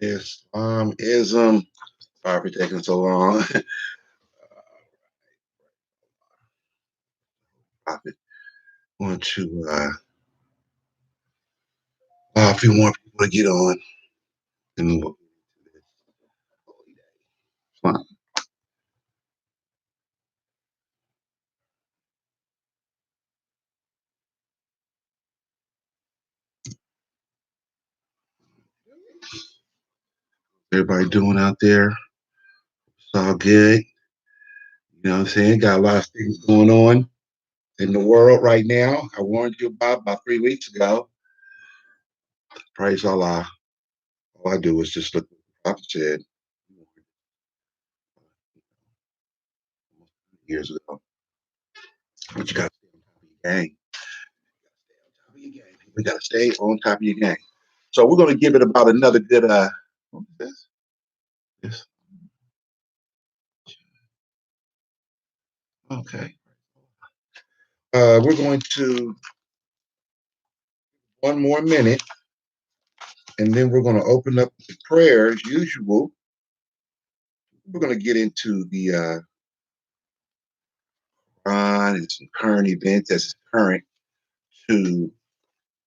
Islamism. Sorry for taking so long. Prophet. Want to a few more people to get on, and we'll fine. Everybody doing out there? It's all good. You know what I'm saying? Got a lot of things going on in the world right now. I warned you about 3 weeks ago. Praise Allah. All I do is just look what the prophet said years ago. But you got to stay on top of your game. We got to stay on top of your game. So we're going to give it about another good. What is this? This. Okay. We're going to one more minute, and then we're going to open up the prayer as usual. We're going to get into the Quran and some current events as current to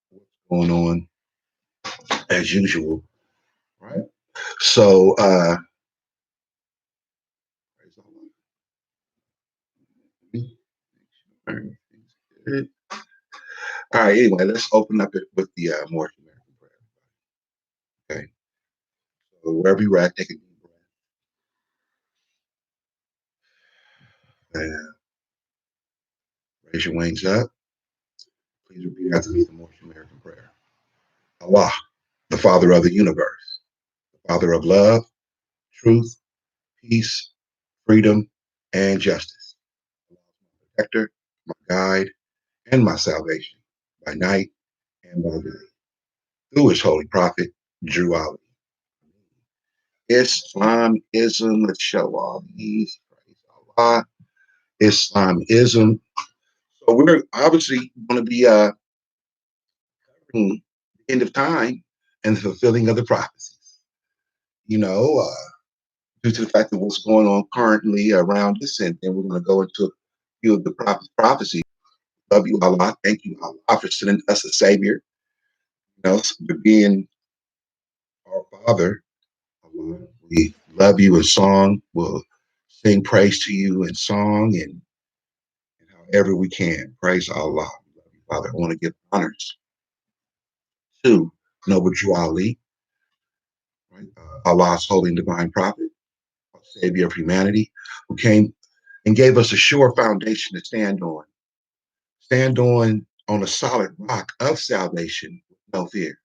what's going on as usual, right? So, all right. Anyway, let's open up it with the Morris American prayer. Okay. So wherever you're at, take a deep breath and raise your wings up. Please repeat after me the Morris American prayer. Allah, the Father of the universe, the Father of love, truth, peace, freedom, and justice. Allah is my protector, my guide, and my salvation by night and by day. Through his holy prophet, Drew Ali. Islamism, let's show all these. Praise Allah. Islamism. So we're obviously going to be covering the end of time and the fulfilling of the prophecies. You know, due to the fact of what's going on currently around us, and then we're going to go into a few of the prophecies. Love you, Allah. Thank you, Allah, for sending us a Savior. You know, for being our Father. Allah. We love you in song. We'll sing praise to you in song and however we can. Praise Allah. Love you, Father. I want to give honors to Noble Drew Ali, right? Allah's holy and divine prophet, Savior of humanity, who came and gave us a sure foundation to stand on a solid rock of salvation with no fear.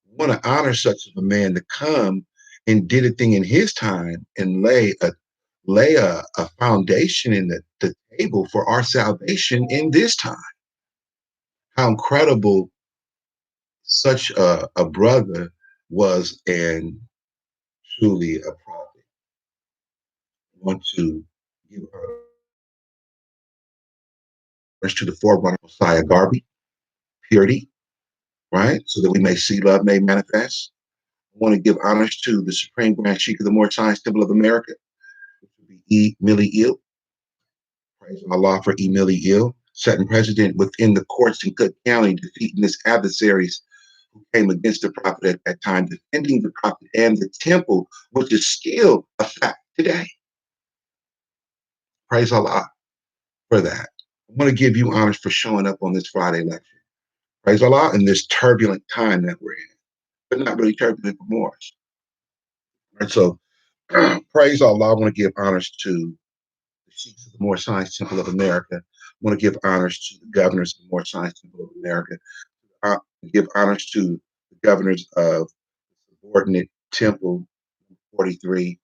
We want to honor such of a man to come and did a thing in his time and lay a foundation in the table for our salvation in this time. How incredible such a brother was and truly a prophet. I want to give honors to the forerunner Messiah Garvey, purity, right? So that we may see love made manifest. I want to give honors to the Supreme Grand Sheikh of the More Science Temple of America, which would be E. Millie Ill. Praise Allah for E. Millie Ill, setting precedent within the courts in Cook County, defeating his adversaries who came against the prophet at that time, defending the prophet and the temple, which is still a fact today. Praise Allah for that. I want to give you honors for showing up on this Friday lecture. Praise Allah in this turbulent time that we're in, but not really turbulent for more. Right, so praise Allah. I want to give honors to the Sheikhs of the More Science Temple of America. I want to give honors to the governors of the More Science Temple of America. Give honors to the governors of the subordinate temple 43,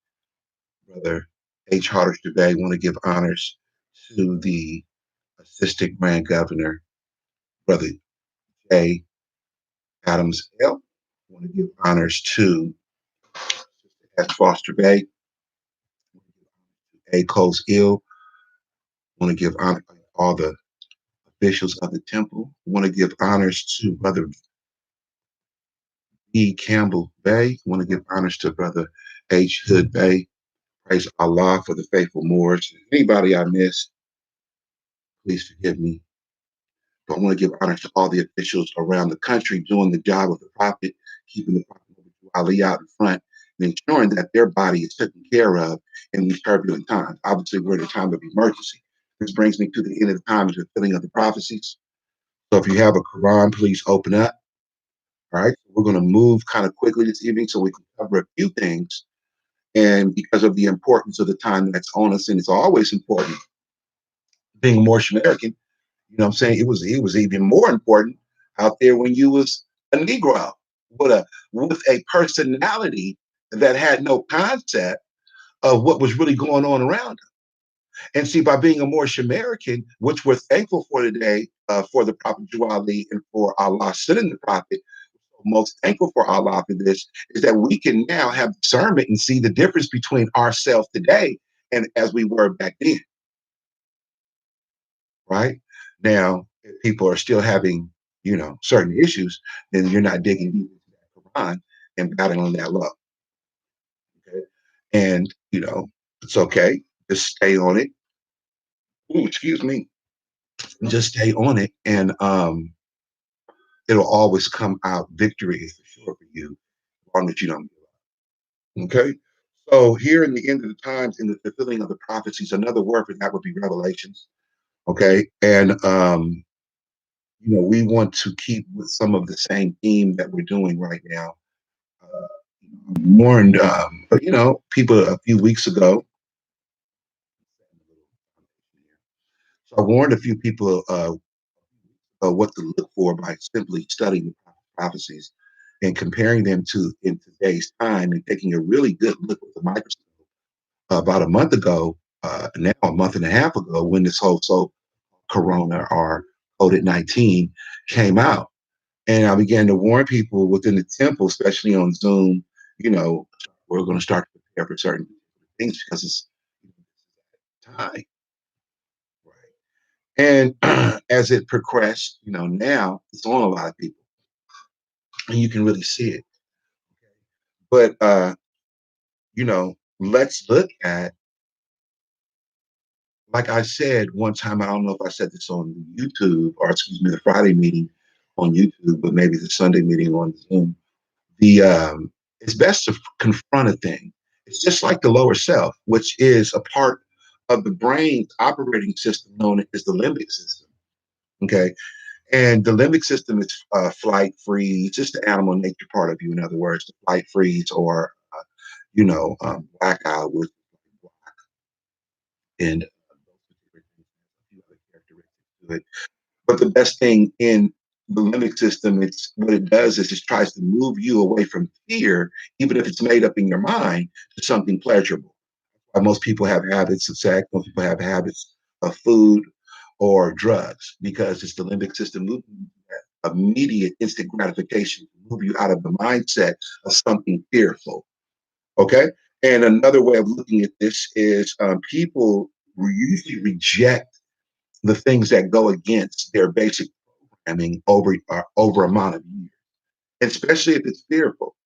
Brother H. Harder today. I want to give honors to the assistant grand governor, Brother J. Adams L. I want to give honors to S. Foster Bay, A. Coles Ill. I want to give honor to all the officials of the temple. I want to give honors to Brother E. Campbell Bay. Want to give honors to Brother H. Hood Bay. Praise Allah for the faithful Moors. Anybody I missed, please forgive me. But I want to give honor to all the officials around the country doing the job of the prophet, keeping the prophet Ali out in front, and ensuring that their body is taken care of in these turbulent times. Obviously, we're in a time of emergency. This brings me to the end of the time and the fulfilling of the prophecies. So if you have a Quran, please open up. All right. We're going to move kind of quickly this evening so we can cover a few things. And because of the importance of the time that's on us, and it's always important, being a Moorish American, you know what I'm saying? It was even more important out there when you was a Negro with a personality that had no concept of what was really going on around him. And see, by being a Moorish American, which we're thankful for today, for the Prophet Ali and for Allah sending the Prophet, most thankful for Allah for this, is that we can now have discernment and see the difference between ourselves today and as we were back then. Right now, if people are still having, certain issues, then you're not digging deep into that Quran and battling that love. Okay. And, it's okay. Just stay on it. Ooh, excuse me. Just stay on it. And it'll always come out victory for sure for you, as long as you don't give up. Okay. So here in the end of the times, in the fulfilling of the prophecies, another word for that would be revelations. Okay. And we want to keep with some of the same theme that we're doing right now. Uh, Warned, but people a few weeks ago. So I warned a few people what to look for by simply studying the prophecies and comparing them to in today's time and taking a really good look with the microscope. About a month ago, now a month and a half ago, when this whole Corona or COVID-19 came out. And I began to warn people within the temple, especially on Zoom, we're going to start to prepare for certain things because it's time. Right. And as it progressed, now it's on a lot of people and you can really see it. But, let's look at, like I said one time, I don't know if I said this on YouTube or, excuse me, the Friday meeting on YouTube, but maybe the Sunday meeting on Zoom. It's best to confront a thing. It's just like the lower self, which is a part of the brain's operating system known as the limbic system. Okay. And the limbic system is flight, freeze, just the animal nature part of you. In other words, the flight, freeze, or, blackout with and a few other characteristics to it. But the best thing in the limbic system, it's what it does is it tries to move you away from fear, even if it's made up in your mind, to something pleasurable. Most people have habits of sex, most people have habits of food or drugs because it's the limbic system moving that immediate instant gratification to move you out of the mindset of something fearful. Okay. And another way of looking at this is people usually reject the things that go against their basic programming over amount of years, especially if it's fearful.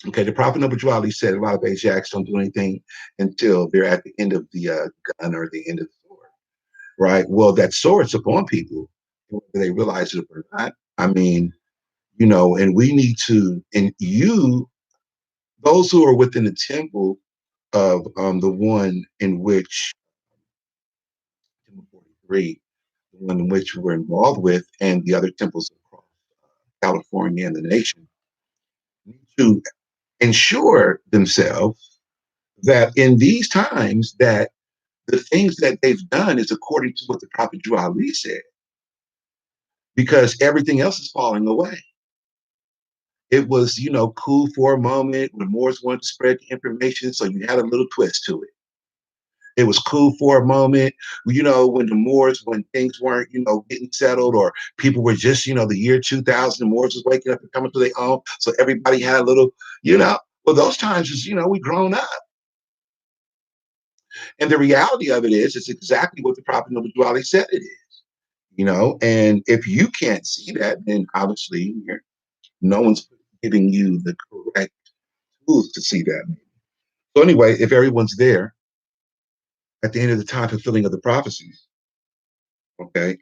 Okay, the Prophet Noble Ali said a lot of Asiatics don't do anything until they're at the end of the gun or the end of the sword, right? Well, that sword's upon people, whether they realize it or not. I mean, and we need to, and those who are within the temple of the one in which, Temple 43, the one in which we're involved with, and the other temples across California and the nation, need to ensure themselves that in these times that the things that they've done is according to what the Prophet Ali said, because everything else is falling away. It was, cool for a moment when Moors wanted to spread the information, so you had a little twist to it. It was cool for a moment, when the Moors, when things weren't, getting settled, or people were just, the year 2000, the Moors was waking up and coming to their own. So everybody had a little, well, those times is, we grown up. And the reality of it is, it's exactly what the Prophet Noble Ali said it is, and if you can't see that, then obviously no one's giving you the correct tools to see that. So anyway, if everyone's there at the end of the time fulfilling of the prophecies, okay,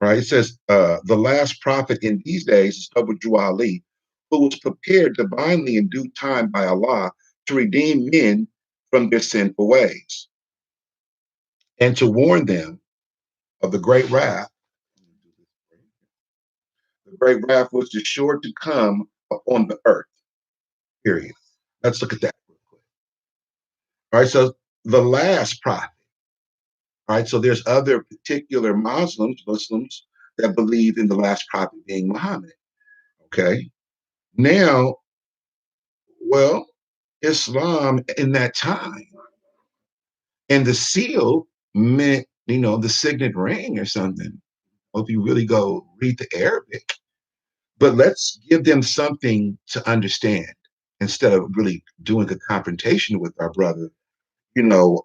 right? It says the last prophet in these days is Abu Ali, who was prepared divinely in due time by Allah to redeem men from their sinful ways and to warn them of the great wrath. The great wrath which is sure to come upon the earth. Period. Let's look at that real quick. All right. So the last prophet. All right. So there's other particular Muslims that believe in the last prophet being Muhammad. Okay. Now, well, Islam in that time and the seal meant, the signet ring or something. Well, if you really go read the Arabic, but let's give them something to understand instead of really doing a confrontation with our brother. You know,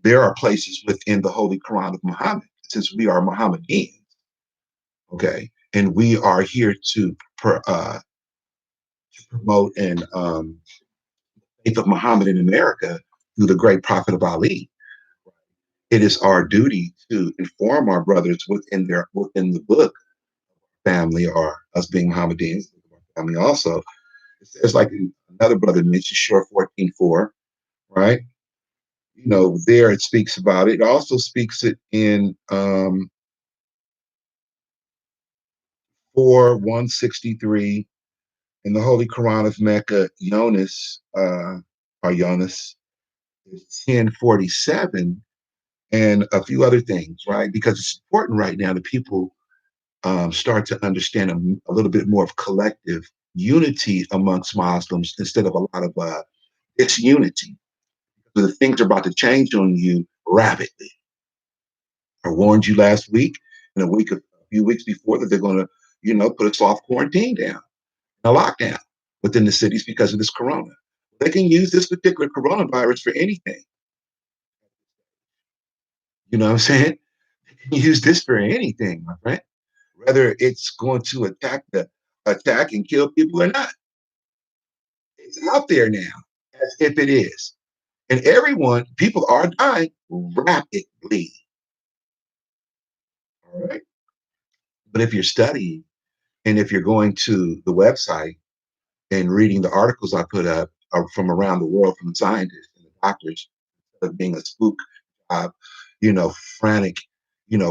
there are places within the Holy Quran of Muhammad, since we are Mohammedans, okay, and we are here to promote and faith of Muhammad in America through the great prophet of Ali. It is our duty to inform our brothers within the book family or us being Mohammedans family also. It's like another brother mentioned, Short 14:4, right? There it speaks about it. It also speaks it in 4:163 in the Holy Quran of Mecca, Yunus is 10:47, and a few other things, right? Because it's important right now that people start to understand a little bit more of collective unity amongst Muslims instead of a lot of disunity. So the things are about to change on you rapidly. I warned you last week and a few weeks before that they're going to, put a soft quarantine down, a lockdown within the cities because of this corona. They can use this particular coronavirus for anything. You know what I'm saying? They can use this for anything, my friend. Whether it's going to attack and kill people or not. It's out there now, as if it is. And people are dying rapidly. All right. But if you're studying and if you're going to the website and reading the articles I put up from around the world from the scientists and the doctors, of being a spook, uh, frantic,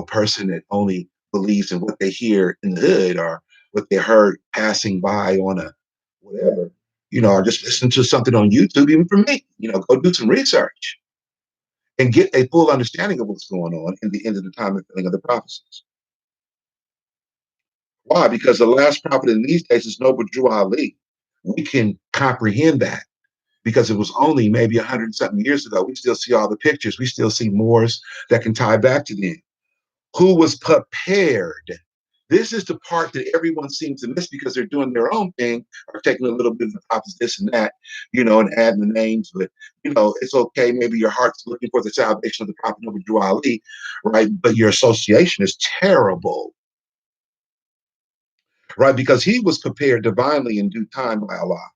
person that only believes in what they hear in the hood or what they heard passing by on a whatever, or just listen to something on YouTube, even for me, go do some research and get a full understanding of what's going on in the end of the time and filling of the prophecies. Why? Because the last prophet in these days is Noble Drew Ali. We can comprehend that because it was only maybe 100 something years ago. We still see all the pictures. We still see Moors that can tie back to them. Who was prepared? This is the part that everyone seems to miss because they're doing their own thing or taking a little bit of the prophets, this and that, and adding the names. But, it's okay. Maybe your heart's looking for the salvation of the prophet Noble Drew Ali, right? But your association is terrible, right? Because he was prepared divinely in due time by Allah,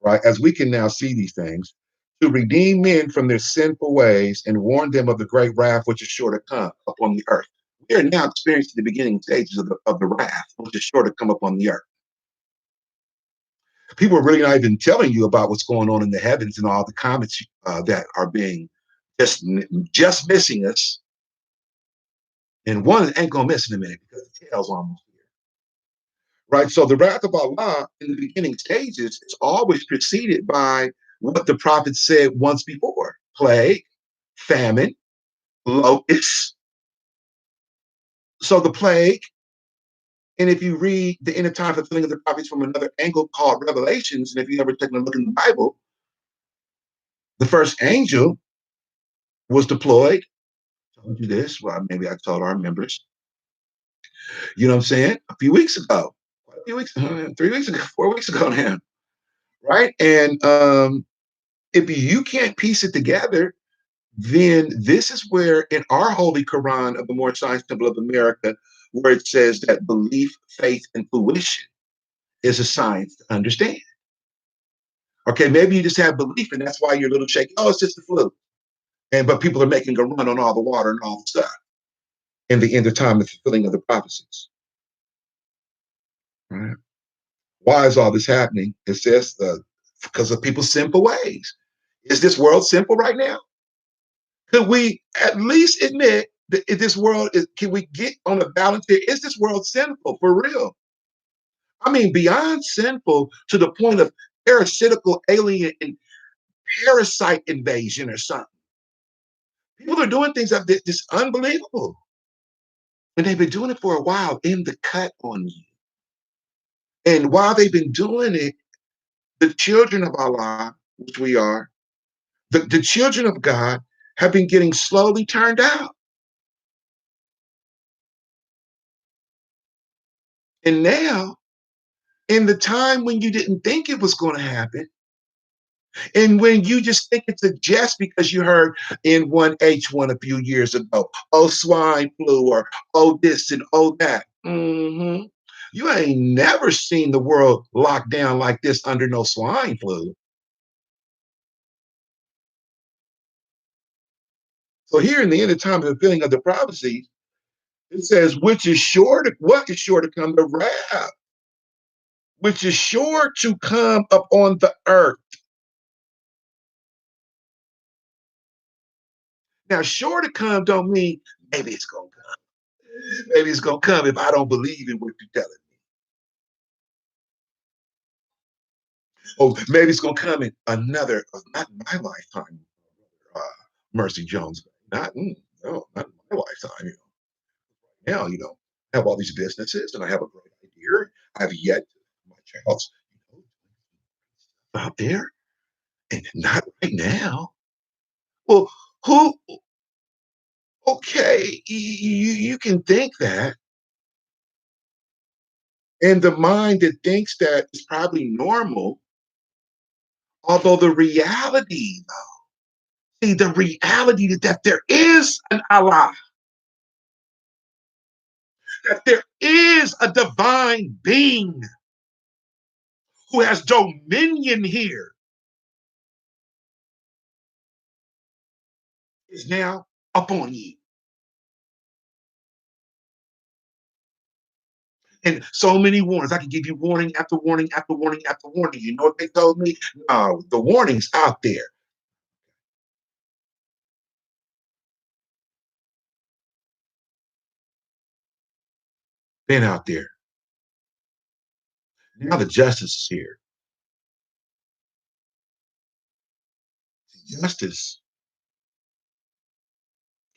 right? As we can now see these things, to redeem men from their sinful ways and warn them of the great wrath which is sure to come upon the earth. We are now experiencing the beginning stages of the wrath which is sure to come upon the earth. People are really not even telling you about what's going on in the heavens and all the comets that are being just missing us. And one ain't gonna miss in a minute because the tail's almost here. Right? So the wrath of Allah in the beginning stages is always preceded by what the prophet said once before: plague, famine, locusts. So the plague, and if you read the end of time fulfilling of the prophets from another angle called Revelations, and if you ever taken a look in the Bible, the first angel was deployed. I told you this. Well, maybe I told our members. You know what I'm saying? A few weeks ago, 3 weeks ago, 4 weeks ago now, right? And if you can't piece it together, then this is where in our Holy Quran of the More Science Temple of America, where it says that belief, faith, and fruition, is a science to understand. Okay, maybe you just have belief and that's why you're a little shaky. Oh, it's just the flu. And but people are making a run on all the water and all the stuff in the end of time, the fulfilling of the prophecies. Right? Why is all this happening? It's just because of people's sinful ways. Is this world simple right now? Could we at least admit that if this world is, can we get on a balance here? Is this world sinful for real? I mean, beyond sinful to the point of parasitical alien and parasite invasion or something. People are doing things that just unbelievable. And they've been doing it for a while in the cut on you. And while they've been doing it, the children of Allah, which we are, the children of God have been getting slowly turned out. And now, in the time when you didn't think it was going to happen, and when you just think it's a jest because you heard N1H1 a few years ago, oh, swine flu, or oh, this and oh, that. You ain't never seen the world locked down like this under no swine flu. So here in the end of time, the fulfilling of the prophecy, it says, which is sure to what is sure to come, the wrath, which is sure to come upon the earth. Now, sure to come don't mean maybe it's gonna come. Maybe it's gonna come if I don't believe in what you're telling me. Oh, maybe it's gonna come in another, not my lifetime. Uh, Mercy Jones, not no, not my lifetime. Now, I have all these businesses and I have a great idea. I've yet my child's out there, and not right now. Well, who? Okay, you can think that, and the mind that thinks that is probably normal. Although the reality, see, the reality that there is an Allah, that there is a divine being who has dominion here, is now upon you. And so many warnings. I can give you warning after warning after warning after warning. You know what they told me? No, the warning's out there. Been out there. Now the justice is here. Justice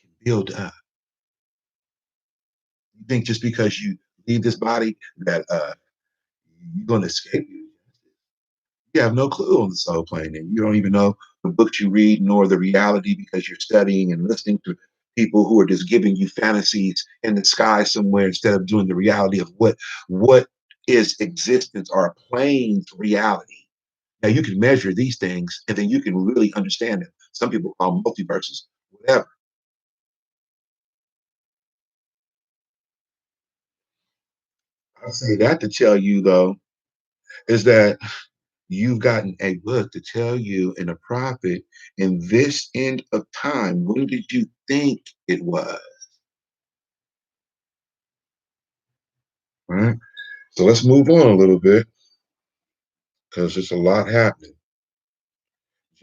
can build up. You think just because you leave this body that you're going to escape you? You have no clue on the soul plane, and you don't even know the books you read nor the reality because you're studying and listening to people who are just giving you fantasies in the sky somewhere instead of doing the reality of what is existence or a plane's reality. Now you can measure these things and then you can really understand it. Some people call multiverses, whatever. I say that to tell you though, is that you've gotten a book to tell you and a prophet in this end of time. When did you think it was? All right. So let's move on a little bit because there's a lot happening.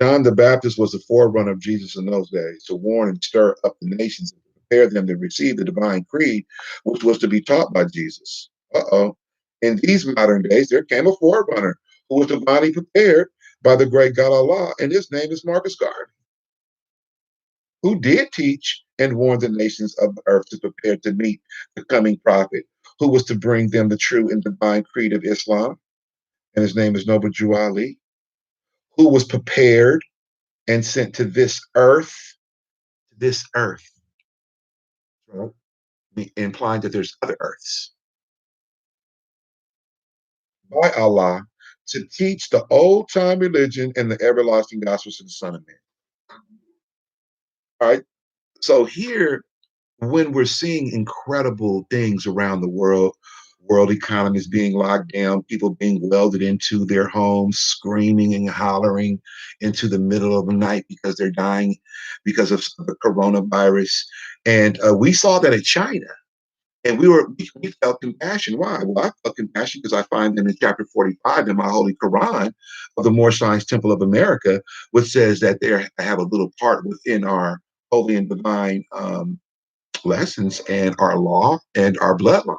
John the Baptist was the forerunner of Jesus in those days to warn and stir up the nations and prepare them to receive the divine creed, which was to be taught by Jesus. Uh-oh. In these modern days, there came a forerunner who was divinely prepared by the great God Allah, and his name is Marcus Garvey, who did teach and warn the nations of the earth to prepare to meet the coming prophet, who was to bring them the true and divine creed of Islam, and his name is Noble Drew Ali, who was prepared and sent to this earth, right? Implying that there's other earths by Allah to teach the old time religion and the everlasting gospels of the Son of Man. All right. So here, when we're seeing incredible things around the world, World economy is being locked down, people being welded into their homes, screaming and hollering into the middle of the night because they're dying because of the coronavirus. And we saw that in China. And we felt compassion. Why? Well, I felt compassion because I find them in chapter 45 in my Holy Quran of the Moorish Science Temple of America, which says that they have a little part within our holy and divine lessons and our law and our bloodline.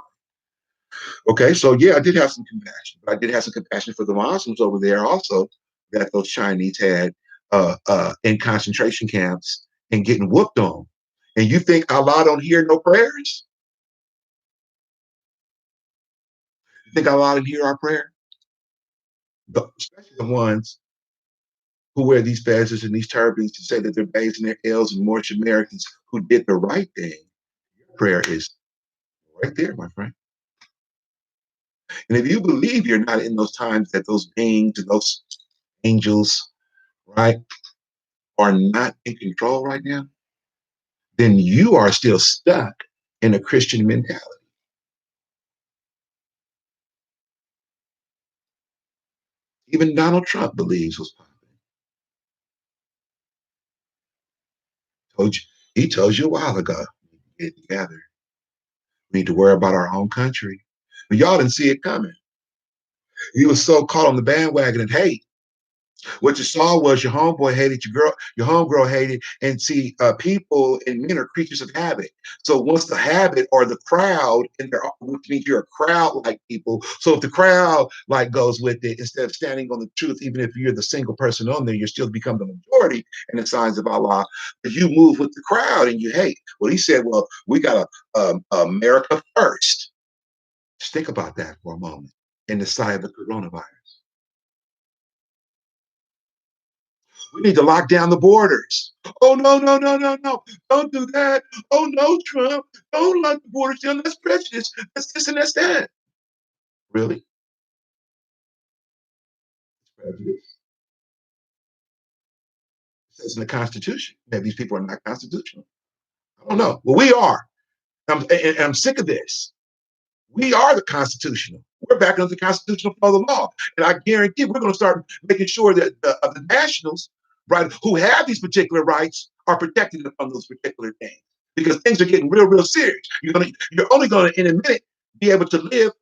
Okay, so yeah, I did have some compassion, but I did have some compassion for the Muslims over there also that those Chinese had in concentration camps and getting whooped on. And you think Allah don't hear no prayers? You think Allah didn't hear our prayer? Especially the ones who wear these fezzes and these turbans to say that they're based in their ills and Moorish Americans who did the right thing. Your prayer is right there, my friend. And if you believe you're not in those times that those beings and those angels, right, are not in control right now, then you are still stuck in a Christian mentality. Even Donald Trump believes what's popping. Told you, he told you a while ago, get together. We need to worry about our own country. But y'all didn't see it coming. He was so caught on the bandwagon and hate. What you saw was your homeboy hated your girl, your homegirl hated, and see, people and men are creatures of habit. So once the habit or the crowd, and they're which means you're a crowd like people. So if the crowd like goes with it instead of standing on the truth, even if you're the single person on there, you still become the majority in the signs of Allah. But you move with the crowd and you hate. Well, he said, well, we got America first. Just think about that for a moment in the side of the coronavirus. We need to lock down the borders. Oh, no, no, no, no, no. Don't do that. Oh, no, Trump. Don't lock the borders down. That's prejudice. That's this and that's that. Really? Prejudice. It says in the Constitution that these people are not constitutional. I don't know. Well, we are. I'm sick of this. We are the constitutional. We're back under the constitutional flow of the law. And I guarantee we're going to start making sure that the nationals, right, who have these particular rights are protected from those particular things. Because things are getting real, real serious. You're only going to, in a minute, be able to live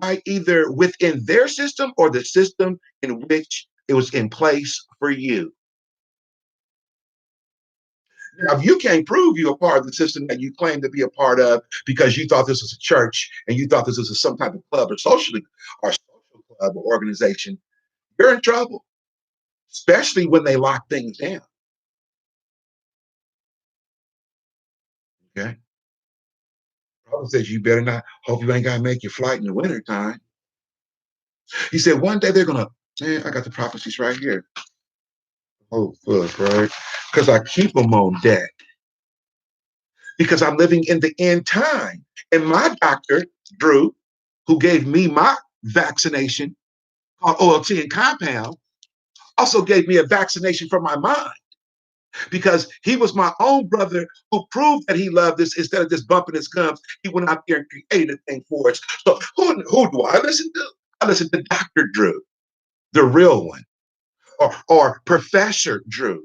right either within their system or the system in which it was in place for you. Now, if you can't prove you're a part of the system that you claim to be a part of because you thought this was a church and you thought this was some type of club or social club or organization, you're in trouble, especially when they lock things down. Okay. Prophet says you better not hope you ain't gotta make your flight in the wintertime. He said one day they're gonna, man, I got the prophecies right here. Oh, look, right? Because I keep them on deck because I'm living in the end time. And my doctor, Drew, who gave me my vaccination called OLT and compound, also gave me a vaccination for my mind because he was my own brother who proved that he loved us instead of just bumping his gums. He went out there and created a thing for us. So who do I listen to? I listen to Dr. Drew, the real one, or Professor Drew.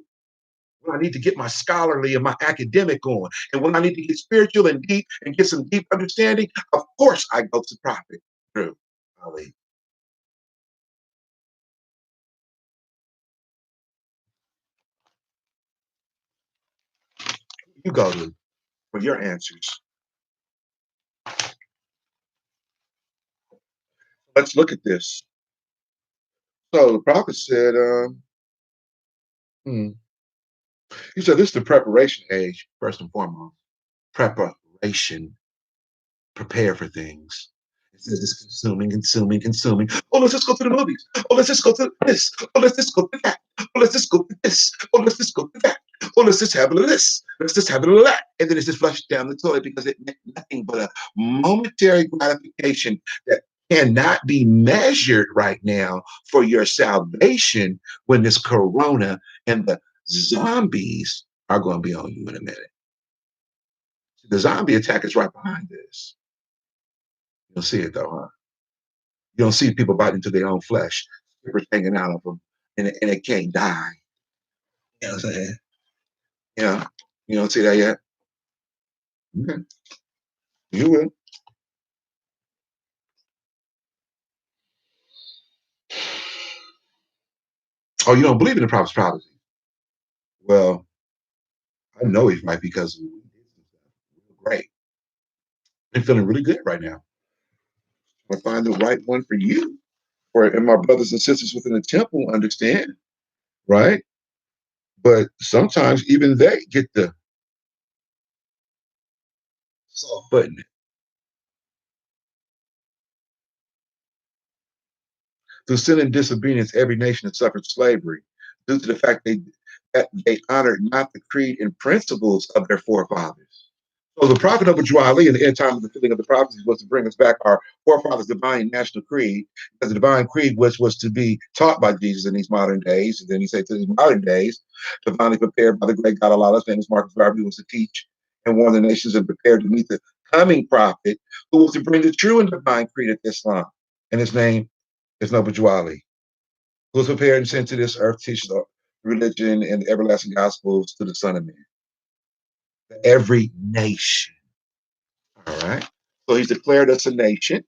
When I need to get my scholarly and my academic on, and when I need to get spiritual and deep and get some deep understanding, of course I go to Prophet Drew Ali. You go to for your answers. Let's look at this. So the prophet said, hmm, he said, this is the preparation age, first and foremost. Preparation, prepare for things. It says it's consuming, consuming, consuming. Oh, let's just go to the movies. Oh, let's just go to this. Oh, let's just go to that. Oh, let's just go to this. Oh, let's just go to that. Oh, let's just have a little of this. Let's just have a little of that. And then it's just flushed down the toilet because it meant nothing but a momentary gratification that cannot be measured right now for your salvation when this corona and the zombies are going to be on you in a minute. The zombie attack is right behind this. You don't see it though, huh? You don't see people biting into their own flesh, strippers hanging out of them, and it can't die. You know what I'm saying? Yeah. You don't see that yet? Okay. You will. Oh, you don't believe in the prophet's prophecy? Well, I know he's right because we did some stuff. Great. I'm feeling really good right now. I find the right one for you, or and my brothers and sisters within the temple understand, right? But sometimes even they get the soft button. Through sin and disobedience, every nation has suffered slavery due to the fact that they honored not the creed and principles of their forefathers. So the prophet of Ali in the end time of the fulfilling of the prophecies was to bring us back our forefathers' divine national creed, because the divine creed was to be taught by Jesus in these modern days. And then he said to these modern days, divinely prepared by the great God Allah, famous Marcus Garvey, was to teach and warn the nations and prepare to meet the coming prophet who was to bring the true and divine creed of Islam. And his name is Noble Ali, who was prepared and sent to this earth to teach the religion and the everlasting gospels to the Son of Man. Every nation. All right. So he's declared us a nation.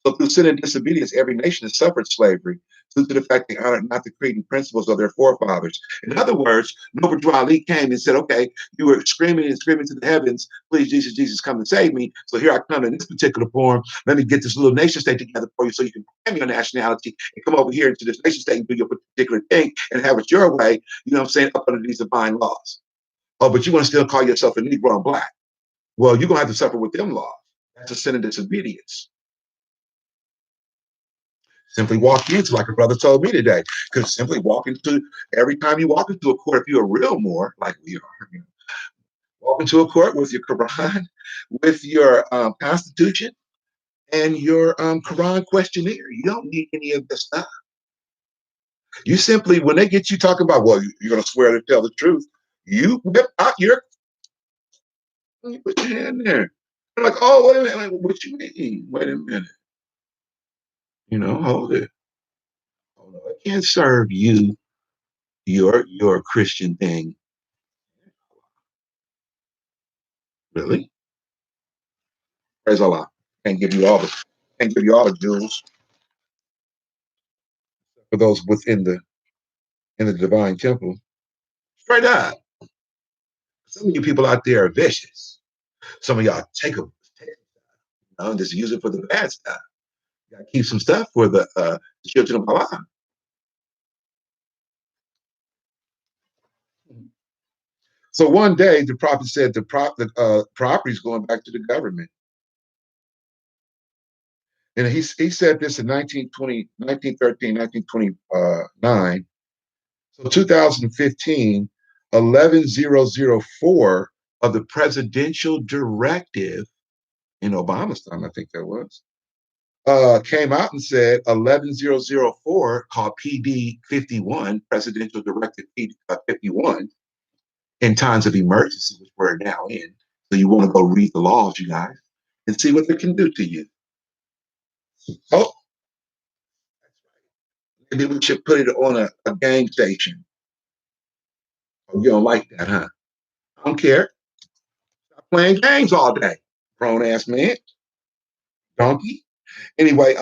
So through sin and disobedience, every nation has suffered slavery due to the fact they honored not the creed and principles of their forefathers. In other words, Noble Ali came and said, okay, you were screaming and screaming to the heavens, please, Jesus, Jesus, come and save me. So here I come in this particular form. Let me get this little nation state together for you so you can claim your nationality and come over here into this nation state and do your particular thing and have it your way, you know what I'm saying, up under these divine laws. Oh, but you want to still call yourself a Negro and black. Well, you're going to have to suffer with them laws. That's a sin of disobedience. Simply walk into, like a brother told me today, because simply walk into, every time you walk into a court, if you're a real Moor, like we are, you know, walk into a court with your Quran, with your Constitution, and your Quran questionnaire. You don't need any of this stuff. You simply, when they get you talking about, well, you're going to swear to tell the truth, you whip out you put your hand there. They're like, oh, wait a minute, like, what you mean? Wait a minute. You know, hold it. Oh, no, I can't serve you your Christian thing. Really? Praise Allah. Can't give you all the jewels for those within the in the divine temple. Straight up. Some of you people out there are vicious. Some of y'all take them, you know, and just use it for the bad stuff. You gotta keep some stuff for the children of Allah. So one day the prophet said the property is going back to the government. And he said this in 1920, 1913, 1929. So 2015, 11004 of the presidential directive in Obama's time, I think that was, came out and said 11004, called PD 51, Presidential Directive PD 51, in times of emergency, which we're now in. So you want to go read the laws, you guys, and see what they can do to you. Oh, maybe we should put it on a gang station. Oh, you don't like that, huh? I don't care. Stop playing games all day, grown ass man, donkey. Anyway,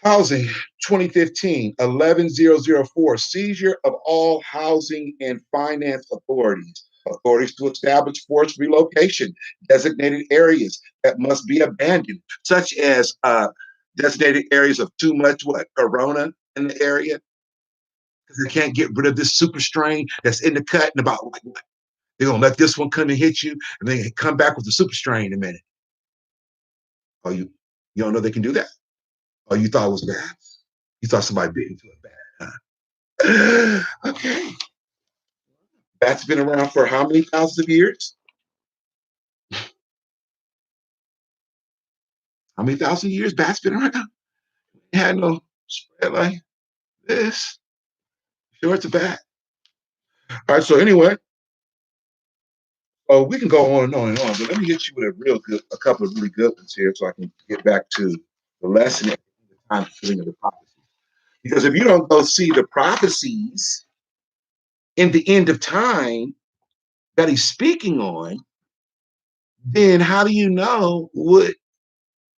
housing 2015 11004, seizure of all housing and finance authorities to establish forced relocation, designated areas that must be abandoned, such as designated areas of too much corona in the area, because they can't get rid of this super strain that's in the cut in about like what? They're gonna let this one come and hit you, and then come back with the super strain in a minute. Oh, you don't know they can do that? Oh, you thought it was bad? You thought somebody bit into it bad, huh? Okay. That's been around for how many thousands of years? How many thousand years bats been around? It had no spread like this. Sure, it's a bat. All right. So anyway, Oh, we can go on and on and on, but let me hit you with a couple of really good ones here, so I can get back to the lesson at the time fulfilling of the prophecy. Because if you don't go see the prophecies in the end of time that he's speaking on, then how do you know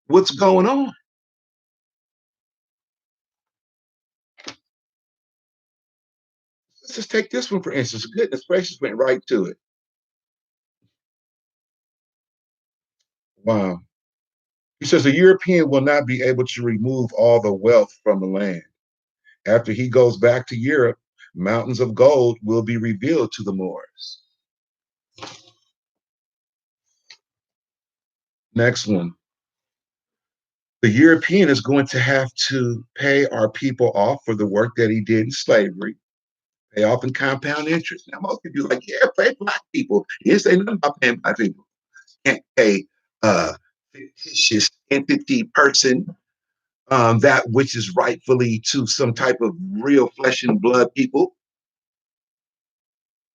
what's going on? Let's just take this one for instance. Goodness gracious, went right to it. Wow. He says the European will not be able to remove all the wealth from the land. After he goes back to Europe, mountains of gold will be revealed to the Moors. Next one. The European is going to have to pay our people off for the work that he did in slavery, pay off in compound interest. Now, most people are like, yeah, pay black people. He didn't say nothing about paying black people. Can't pay fictitious entity person that which is rightfully to some type of real flesh and blood people.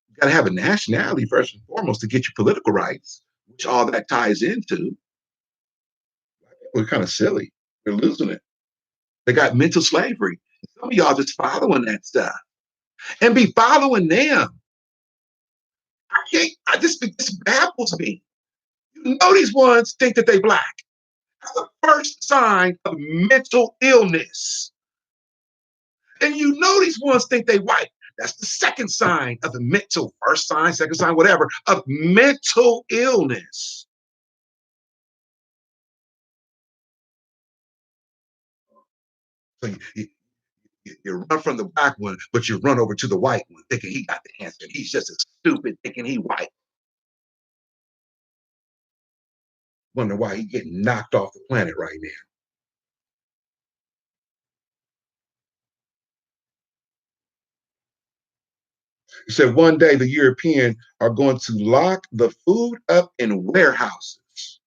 You got to have a nationality first and foremost to get your political rights, which all that ties into. We're kind of silly. We're losing it. They got mental slavery. Some of y'all just following that stuff and be following them. I can't. I just this baffles me. You know these ones think that they black. That's the first sign of mental illness. And you know these ones think they white. That's the second sign of the mental, first sign, second sign, whatever, of mental illness. So you run from the black one, but you run over to the white one thinking he got the answer. He's just as stupid thinking he white. Wonder why he getting knocked off the planet right now. He said one day the European are going to lock the food up in warehouses,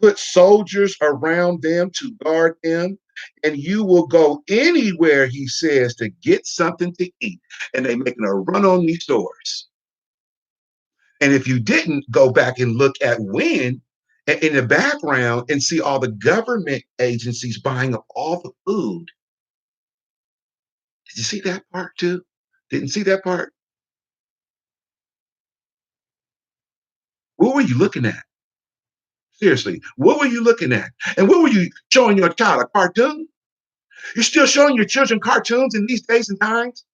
put soldiers around them to guard them, and you will go anywhere, he says, to get something to eat. And they making a run on these stores. And if you didn't go back and look at when in the background and see all the government agencies buying up all the food. Did you see that part too? Didn't see that part? What were you looking at? Seriously, what were you looking at? And what were you showing your child? A cartoon? You're still showing your children cartoons in these days and times?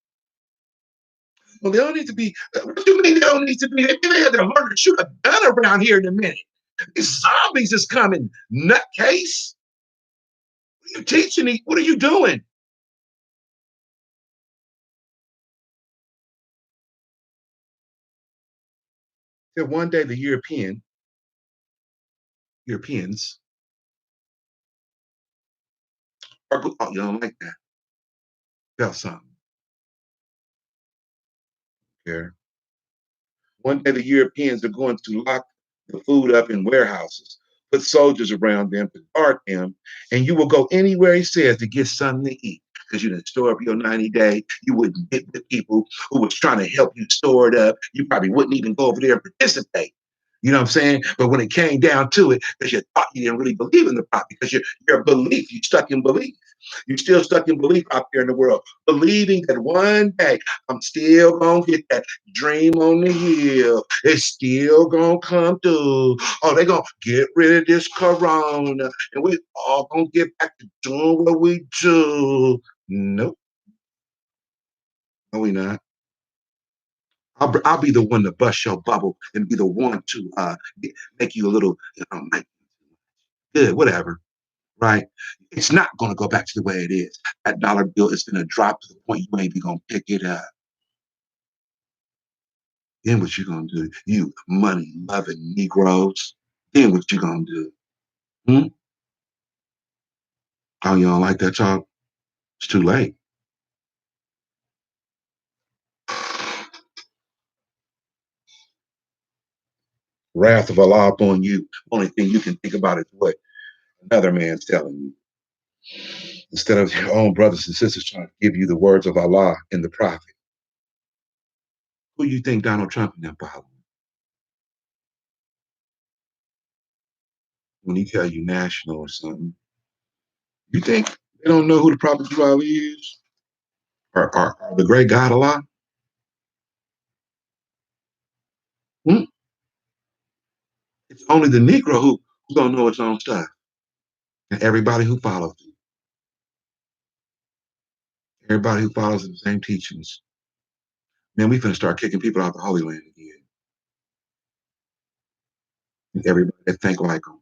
Well, they don't need to be. What do you mean they don't need to be? They had to learn to shoot a gun around here in a minute. These zombies is coming, nutcase. What are you teaching me? What are you doing? That one day the Europeans are oh, you don't like that. Felt something. Yeah. One day the Europeans are going to lock the food up in warehouses, put soldiers around them to guard them, and you will go anywhere he says to get something to eat. Because you didn't store up your 90-day, you wouldn't get with people who was trying to help you store it up. You probably wouldn't even go over there and participate. You know what I'm saying? But when it came down to it, because you thought you didn't really believe in the prop, because your belief, you stuck in belief. You're still stuck in belief out there in the world, believing that one day I'm still gonna get that dream on the hill. It's still gonna come through. Oh, they're gonna get rid of this corona and we all gonna get back to doing what we do. Nope, no, we not. I'll be the one to bust your bubble and be the one to make you a little, like, good, whatever, right? It's not going to go back to the way it is. That dollar bill is going to drop to the point you ain't even going to pick it up. Then what you going to do? You money loving Negroes. Then what you going to do? Hmm? Oh, you don't like that talk? It's too late. Wrath of Allah upon you. Only thing you can think about is what another man's telling you. Instead of your own brothers and sisters trying to give you the words of Allah and the Prophet. Who you think Donald Trump and them following? when he tell you national or something. You think they don't know who the Prophet Drew Ali is? Or the great God Allah? Hmm? It's only the Negro who don't know its own stuff. And everybody who follows the same teachings. Man, we finna start kicking people out the Holy Land again. And everybody that think like them.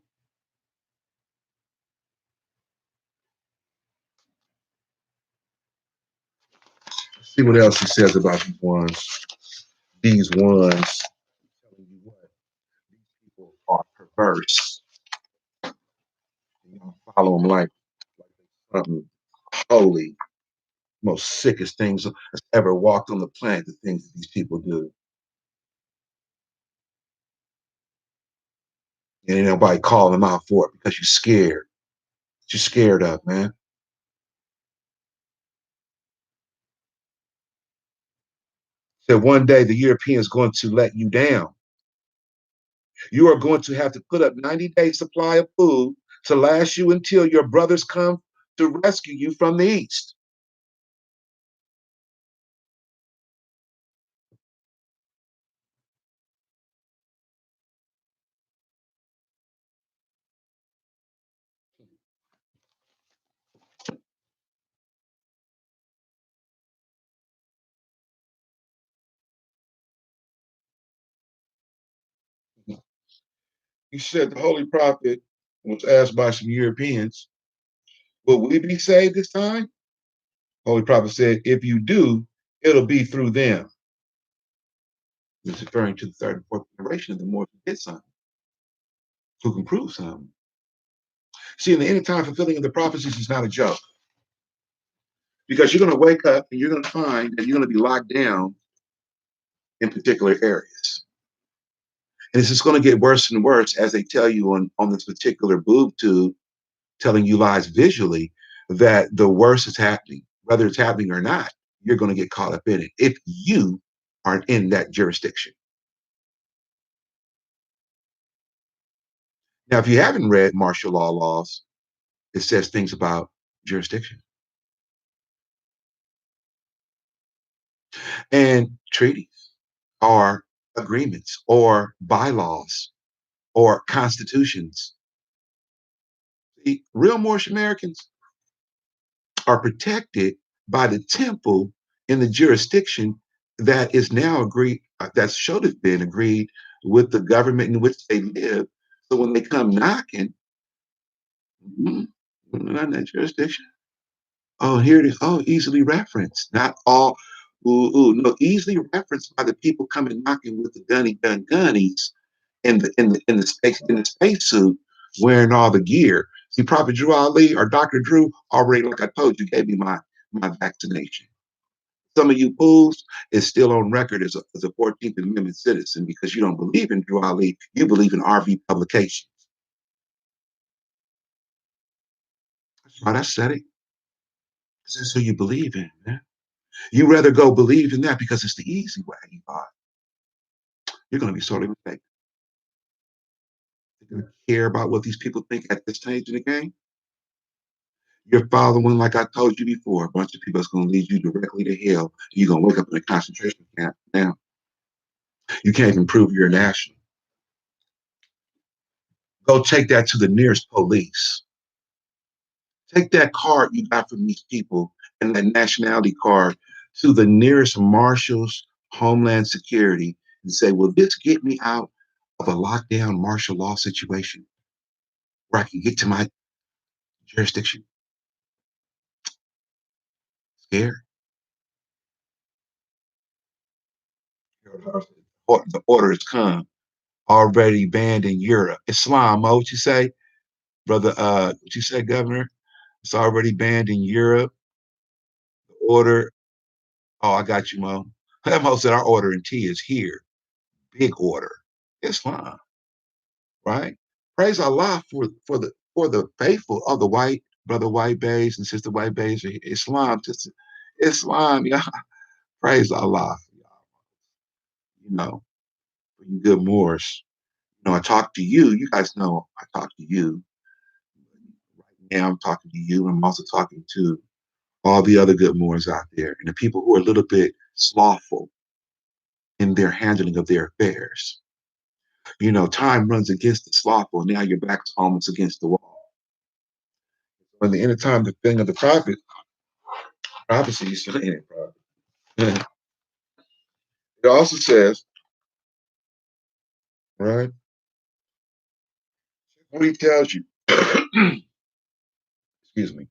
See what else he says about these ones. These ones telling you what these people are perverse. You know, follow them like something holy, most sickest things that's ever walked on the planet. The things that these people do, and ain't nobody calling them out for it because you're scared. You're scared of, man. Said one day the Europeans going to let you down. You are going to have to put up 90-day supply of food to last you until your brothers come to rescue you from the east. He said the Holy Prophet was asked by some Europeans, will we be saved this time? Holy Prophet said, if you do, it'll be through them. He's referring to the third and fourth generation of the more who did something, who can prove something. See, in the end time fulfilling of the prophecies is not a joke. Because you're going to wake up and you're going to find that you're going to be locked down in particular areas. And it's just going to get worse and worse as they tell you on this particular boob tube, telling you lies visually that the worst is happening. Whether it's happening or not, you're going to get caught up in it if you aren't in that jurisdiction. Now, if you haven't read martial law laws, it says things about jurisdiction and treaties or agreements or bylaws or constitutions. The real Moorish Americans are protected by the temple in the jurisdiction that is now agreed, that should have been agreed with the government in which they live. So when they come knocking, not in that jurisdiction. Oh, here it is. Oh, easily referenced. Not all. No, easily referenced by the people coming knocking with the gunnies in the spacesuit, wearing all the gear. See, Prophet Drew Ali or Dr. Drew already, like I told you, gave me my vaccination. Some of you fools is still on record as a 14th Amendment citizen because you don't believe in Drew Ali. You believe in RV publications. That's right, I said it. That's who you believe in, man. You rather go believe in that because it's the easy way. You're going to be sorely mistaken. You're going to care about what these people think at this stage in the game. You're following, like I told you before, a bunch of people that's going to lead you directly to hell. You're going to wake up in a concentration camp. Now, you can't even prove you're a national. Go take that to the nearest police. Take that card you got from these people and that nationality card to the nearest marshals, Homeland Security, and say, will this get me out of a lockdown martial law situation where I can get to my jurisdiction? Scared? The order has come. Already banned in Europe. Islam, what you say, brother? What you say, Governor? It's already banned in Europe. The order. Oh, I got you, Mo. Mo said our order in T is here. Big order. Islam, right? Praise Allah for the faithful of the white brother white bays and sister white bays. Islam, just Islam, yeah. Praise Allah, you know, for you good Moors. I talk to you. You guys know I talk to you. Right now, I'm talking to you. I'm also talking to all the other good Moors out there and the people who are a little bit slothful in their handling of their affairs. Time runs against the slothful. Now your back's almost against the wall. When the end of time, the thing of the prophecy is saying it also says, right? What he tells you, excuse me.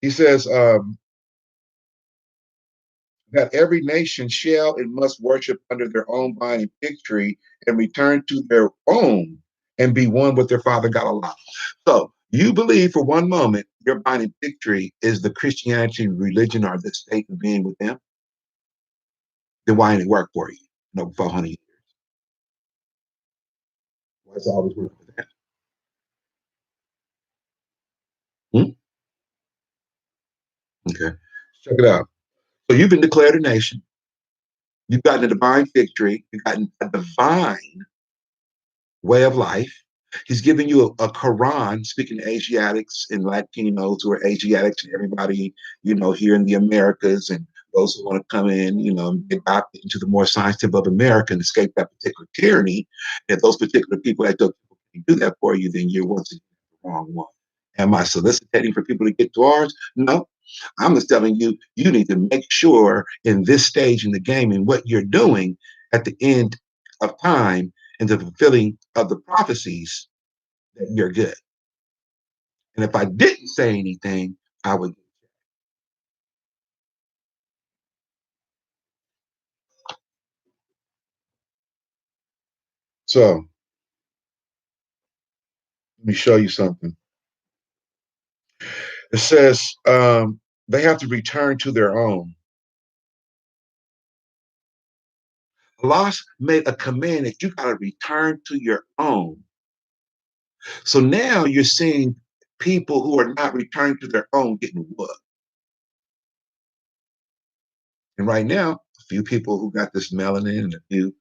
He says that every nation shall and must worship under their own vine and fig tree and return to their own and be one with their Father God Allah. So you believe for one moment your vine and fig tree is the Christianity religion or the state of being with them? Then why didn't it work for you? 400 years. Why does it always work for that? Hmm? Okay. Check it out. So you've been declared a nation. You've gotten a divine fig tree. You've gotten a divine way of life. He's giving you a Quran, speaking to Asiatics and Latinos who are Asiatics and everybody, here in the Americas and those who want to come in, get back into the more science tip of America and escape that particular tyranny. If those particular people that don't do that for you, then you're once again the wrong one. Am I soliciting for people to get to ours? No. I'm just telling you, you need to make sure in this stage in the game and what you're doing at the end of time and the fulfilling of the prophecies that you're good. And if I didn't say anything, I would. So let me show you something. It says they have to return to their own. Allah made a command that you got to return to your own. So now you're seeing people who are not returning to their own getting whooped. And right now, a few people who got this melanin and a few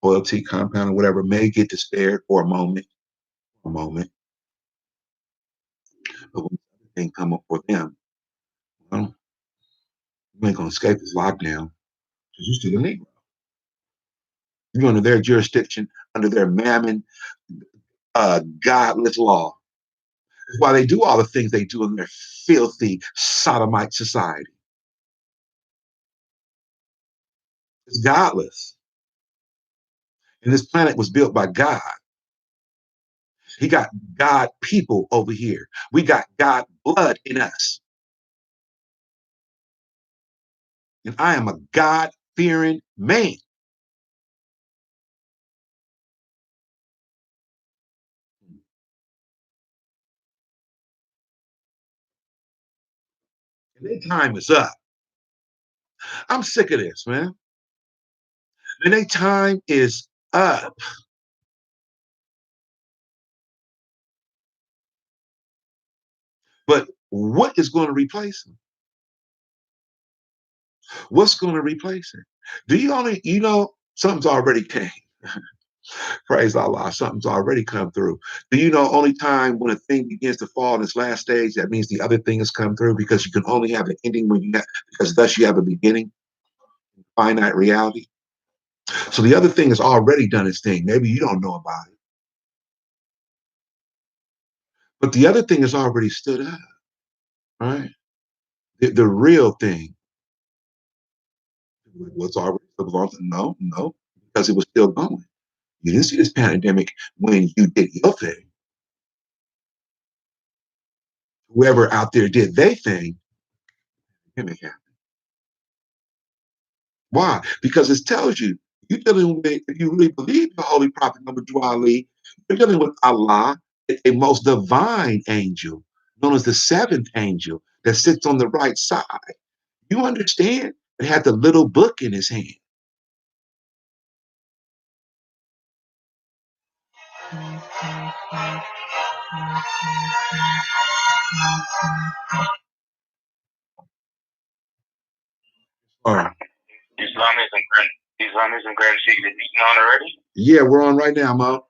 loyalty compound or whatever may get despaired for a moment. But when thing come up for them, well, you ain't gonna escape this lockdown because you're still a Negro. You're under their jurisdiction, under their mammon, godless law. That's why they do all the things they do in their filthy sodomite society. It's godless. And this planet was built by God. He got God people over here. We got God blood in us. And I am a God fearing man. And their time is up. I'm sick of this, man. And their time is up. But what is going to replace them? What's going to replace it? Do you only, something's already came. Praise Allah, something's already come through. Do you know only time when a thing begins to fall in its last stage, that means the other thing has come through because you can only have an ending because thus you have a beginning, finite reality. So the other thing has already done its thing. Maybe you don't know about it, but the other thing has already stood up, right? The real thing, what's already no, no, because it was still going. You didn't see this pandemic when you did your thing. Whoever out there did their thing, pandemic happened. Why? Because it tells you you're dealing with, if you really believe the Holy Prophet Muhammad Ali, you're dealing with Allah, a most divine angel, known as the seventh angel that sits on the right side. You understand? It had the little book in his hand. All right. Islam isn't Grand Sheikh. Is eating on already? Yeah, we're on right now, Mo.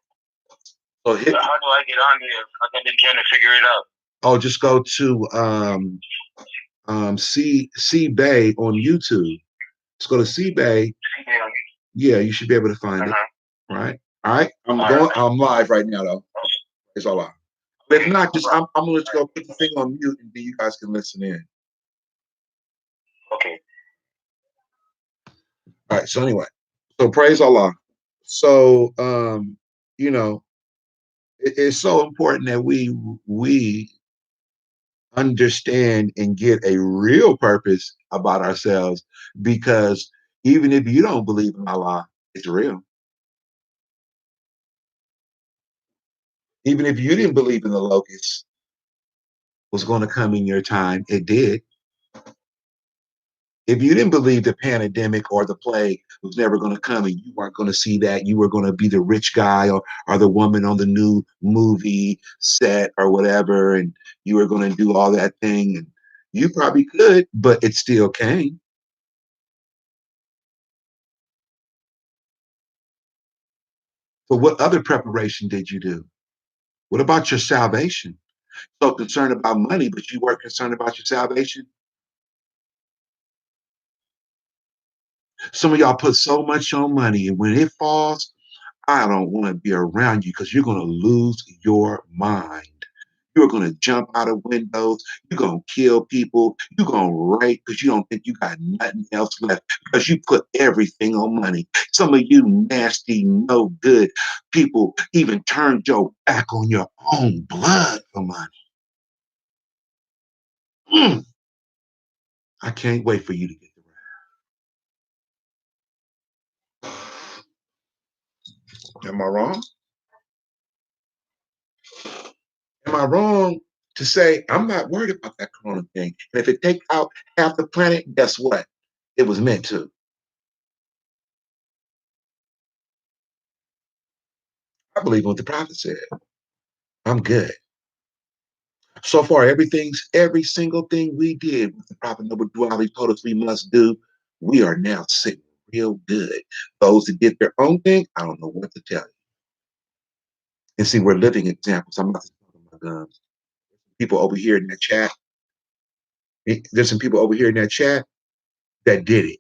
So hit. How do I get on here? I've been trying to figure it out. Oh, just go to C Bay on YouTube. Let's go to C Bay. Yeah. Yeah, you should be able to find it. Right. All right. I'm live right now though. It's all live. But if not, just I'm gonna just go put the thing on mute and then you guys can listen in. Okay. All right. So anyway, so praise Allah. So you know, it's so important that we understand and get a real purpose about ourselves, because even if you don't believe in Allah, it's real. Even if you didn't believe in the locust was going to come in your time, it did. If you didn't believe the pandemic or the plague was never going to come and you weren't going to see that, you were going to be the rich guy or the woman on the new movie set or whatever, and you were going to do all that thing, and you probably could, but it still came. So what other preparation did you do? What about your salvation? So concerned about money, but you weren't concerned about your salvation. Some of y'all put so much on money, and when it falls, I don't want to be around you because you're going to lose your mind. You're going to jump out of windows. You're going to kill people. You're going to rape because you don't think you got nothing else left because you put everything on money. Some of you nasty, no good people even turned your back on your own blood for money. I can't wait for you to get the rap. Am I wrong? Am I wrong to say I'm not worried about that corona thing? And if it takes out half the planet, guess what? It was meant to. I believe what the prophet said. I'm good. So far, every single thing we did, what the prophet Noble Dwali told us we must do, we are now sitting real good. Those that did their own thing, I don't know what to tell you. And see, we're living examples. I'm not talking about guns. People over here in that chat, there's some people over here in that chat that did it.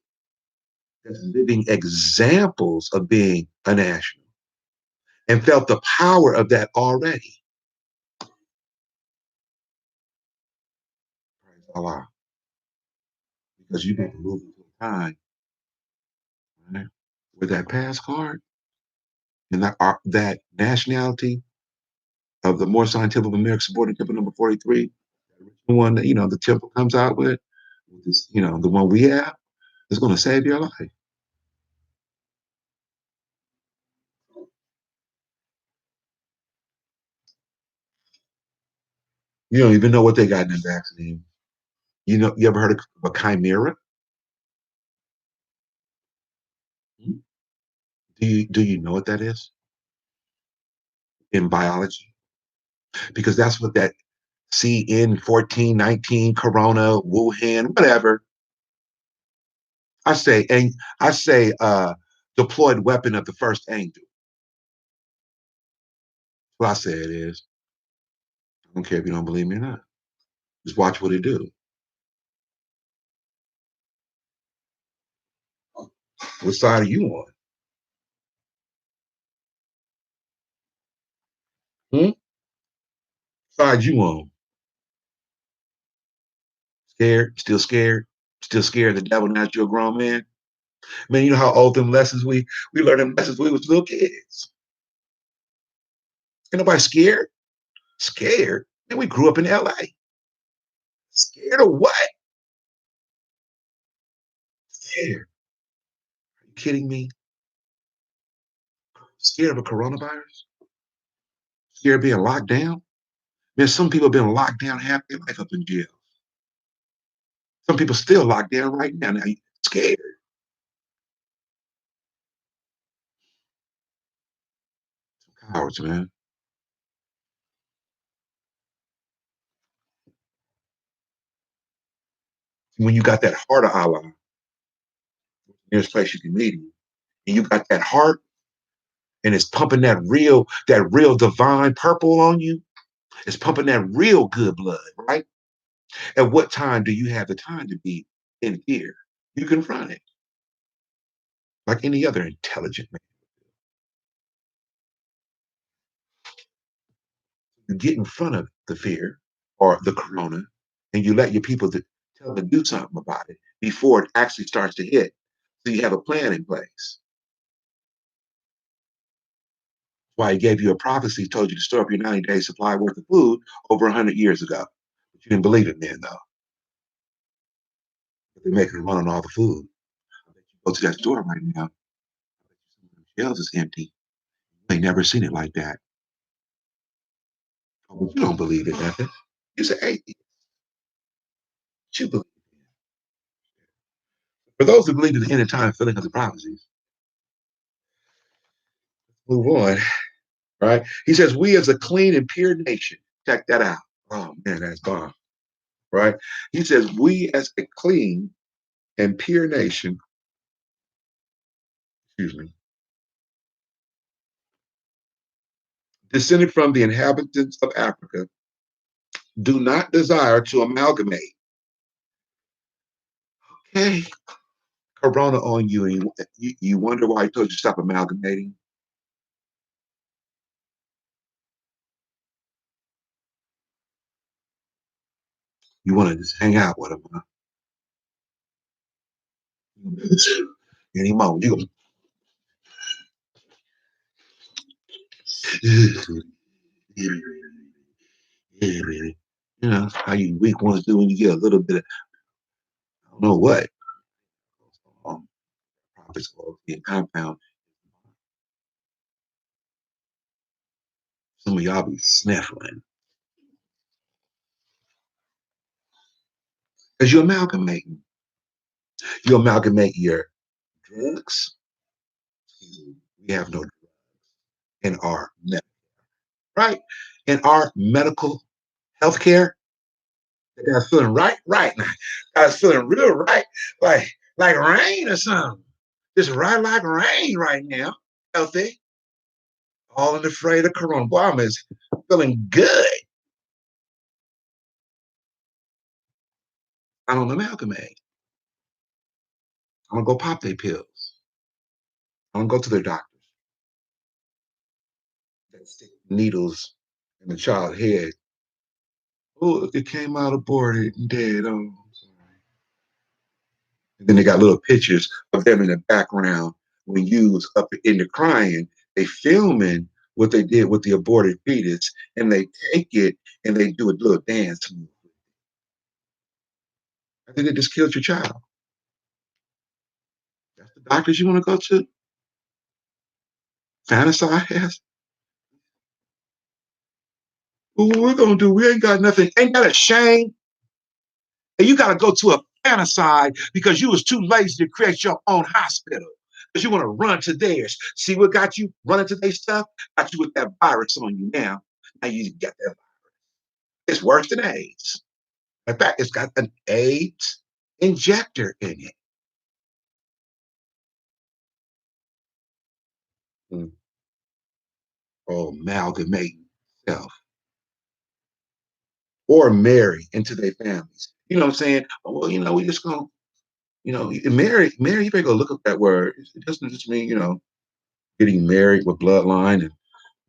There's living examples of being a national and felt the power of that already. Praise Allah. Because you've been moving to a time, right, where that pass card and that nationality of the More Scientific of America supporting temple number 43, the one that, the temple comes out with this, the one we have, is going to save your life. You don't even know what they got in the vaccine. You ever heard of a chimera? Do you know what that is in biology? Because that's what that CN 1419 Corona Wuhan whatever. I say deployed weapon of the first angel. Well, I say it is. I don't care if you don't believe me or not. Just watch what it do. What side are you on? Hmm? Side you on? Scared? Still scared? Still scared of the devil now that you're a grown man? Man, you know how old them lessons we learned them lessons when we was little kids. Ain't nobody scared? Scared? And we grew up in LA. Scared of what? Scared. Are you kidding me? Scared of a coronavirus? Scared of being locked down? Man, some people have been locked down half their life up in jail. Some people still locked down right now. Now you scared. Cowards, man. When you got that heart of Allah, nearest place you can meet him, and you got that heart, and it's pumping that real divine purple on you. It's pumping that real good blood, right? At what time do you have the time to be in fear? You confront it like any other intelligent man. You get in front of the fear or the corona, and you let your people tell them to do something about it before it actually starts to hit. So you have a plan in place. Why he gave you a prophecy, told you to store up your 90-day supply worth of food over 100 years ago. But you didn't believe it then, though. But they're making a run on all the food. I bet you go to that store right now. The shelves is empty. You ain't never seen it like that. Oh, but you don't believe it, nothing. You're an atheist. You believe it. For those who believe in the end of time filling of the prophecies, move on. Right? He says, we as a clean and pure nation. Check that out. Oh man, that's bomb. Right? He says, we as a clean and pure nation, excuse me, descended from the inhabitants of Africa, do not desire to amalgamate. Okay. Corona on you, and you wonder why he told you to stop amalgamating. You want to just hang out with him, huh? Anymore. You know how you weak ones do when you get a little bit of, I don't know what, um, prophets or compound. Some of y'all be sniffling because you're amalgamating. You amalgamate your drugs. We have no drugs in our medical, right? In our medical healthcare, they got feeling right now. I was feeling real right, like like rain or something. Just right like rain right now. Healthy. All in the fray of corona. Boy, I'm is feeling good. I don't amalgamate. I'm gonna go pop their pills. I'm gonna go to their doctors that stick needles in the child's head. Oh, it came out aborted and dead. Oh, I'm sorry. And then they got little pictures of them in the background when you was up in the crying. They filming what they did with the aborted fetus, and they take it and they do a little dance move. I think they just killed your child. That's the doctors you want to go to? Fantasize? What we're gonna do? We ain't got nothing. Ain't that a shame? And you gotta go to a fantaside because you was too lazy to create your own hospital. Because you want to run to theirs. See what got you running to their stuff? Got you with that virus on you now. Now you got that. It's worse than AIDS. In fact, it's got an AIDS injector in it. Mm. Oh, amalgamating self. Or marry into their families. You know what I'm saying? Oh, well, we just gonna, marry, you better go look up that word. It doesn't just mean, getting married with bloodline and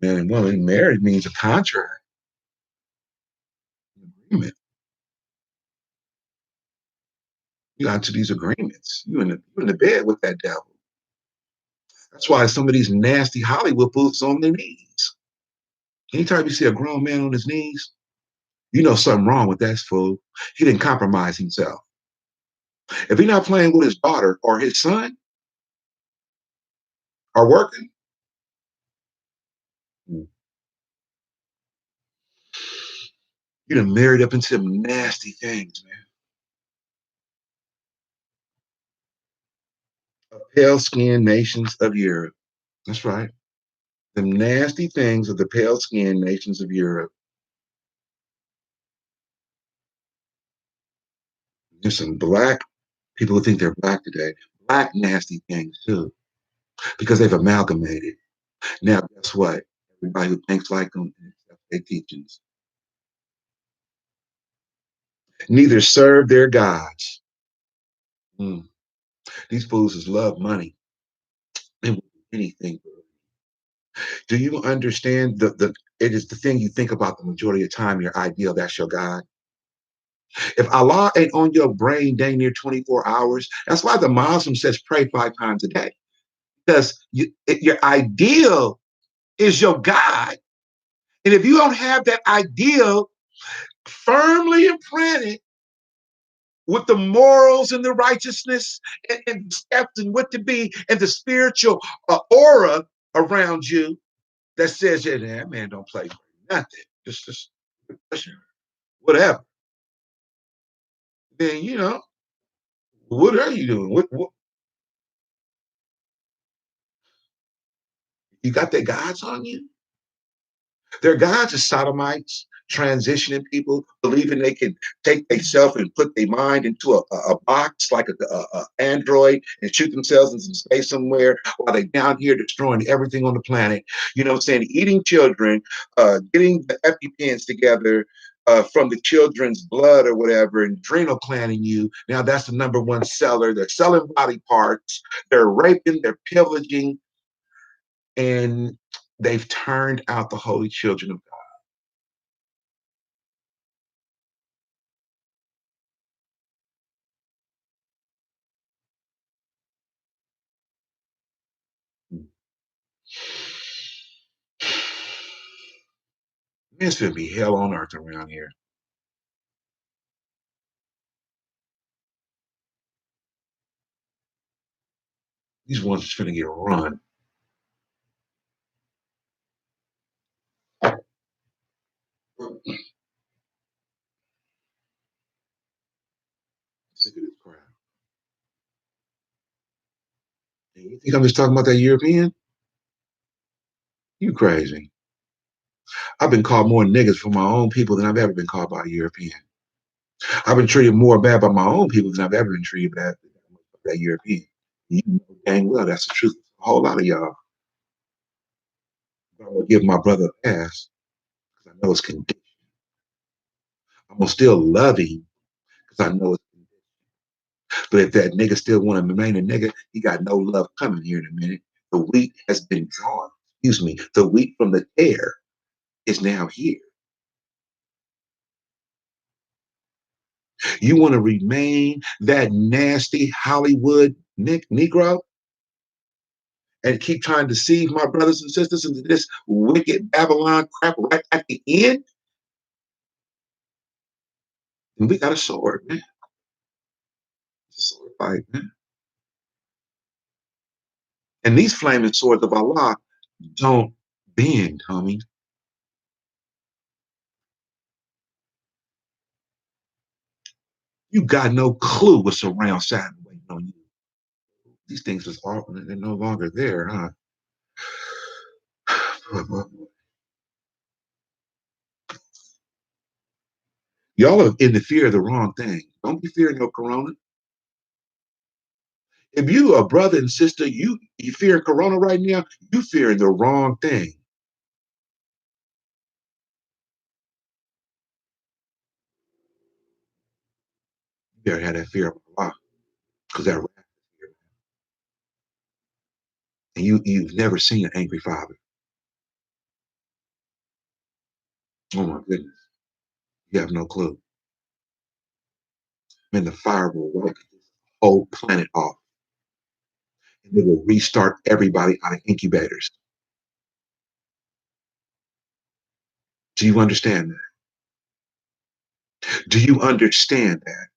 man and woman. Married means a contract, an agreement. You got into these agreements. You in the bed with that devil. That's why some of these nasty Hollywood fools on their knees. Anytime you see a grown man on his knees, you know something wrong with that fool. He didn't compromise himself. If he's not playing with his daughter or his son or working, you done married up into some nasty things, man. Pale skinned nations of Europe. That's right. The nasty things of the pale skinned nations of Europe. There's some black people who think they're black today. Black nasty things too, because they've amalgamated. Now, guess what? Everybody who thinks like them accepts their teachings. Neither serve their gods. Mm. These fools just love money. They will do anything. Do you understand the it is the thing you think about the majority of the time, your ideal, that's your God. If Allah ain't on your brain dang near 24 hours, that's why the Muslim says pray 5 times a day. Because your ideal is your God. And if you don't have that ideal firmly implanted with the morals and the righteousness and steps and what to be and the spiritual aura around you that says, yeah, that man don't play for nothing. Just whatever. Then what are you doing? What you got their gods on you? Their gods are sodomites, transitioning people, believing they can take themselves and put their mind into a box like a android and shoot themselves into space somewhere while they're down here destroying everything on the planet. You know what I'm saying? Eating children, getting the EpiPens together, from the children's blood or whatever, and adrenal planning you. Now that's the number one seller. They're selling body parts. They're raping. They're pillaging, and they've turned out the holy children of God. It's gonna be hell on earth around here. These ones are gonna get run. Sick of this crap. And you think I'm just talking about that European? You crazy. I've been called more niggas from my own people than I've ever been called by a European. I've been treated more bad by my own people than I've ever been treated bad by that European. You know dang well that's the truth. A whole lot of y'all. But I'm gonna give my brother a pass because I know it's condition. I'm gonna still love him because I know it's condition. But if that nigga still want to remain a nigga, he got no love coming here in a minute. The wheat has been drawn. Excuse me. The wheat from the air is now here. You want to remain that nasty Hollywood Negro and keep trying to deceive my brothers and sisters into this wicked Babylon crap right at the end? And we got a sword, man. It's a sword fight, man. And these flaming swords of Allah don't bend, homie. You got no clue what's around Saturn waiting on you. These things is all they're no longer there, huh? Y'all are in the fear of the wrong thing. Don't be fearing no corona. If you a brother and sister, you fearing corona right now, you fearing the wrong thing. You better have that fear of Allah, because that wrath is here. And you've never seen an angry father. Oh my goodness. You have no clue. Man, the fire will wipe this whole planet off. And it will restart everybody out of incubators. Do you understand that? Do you understand that?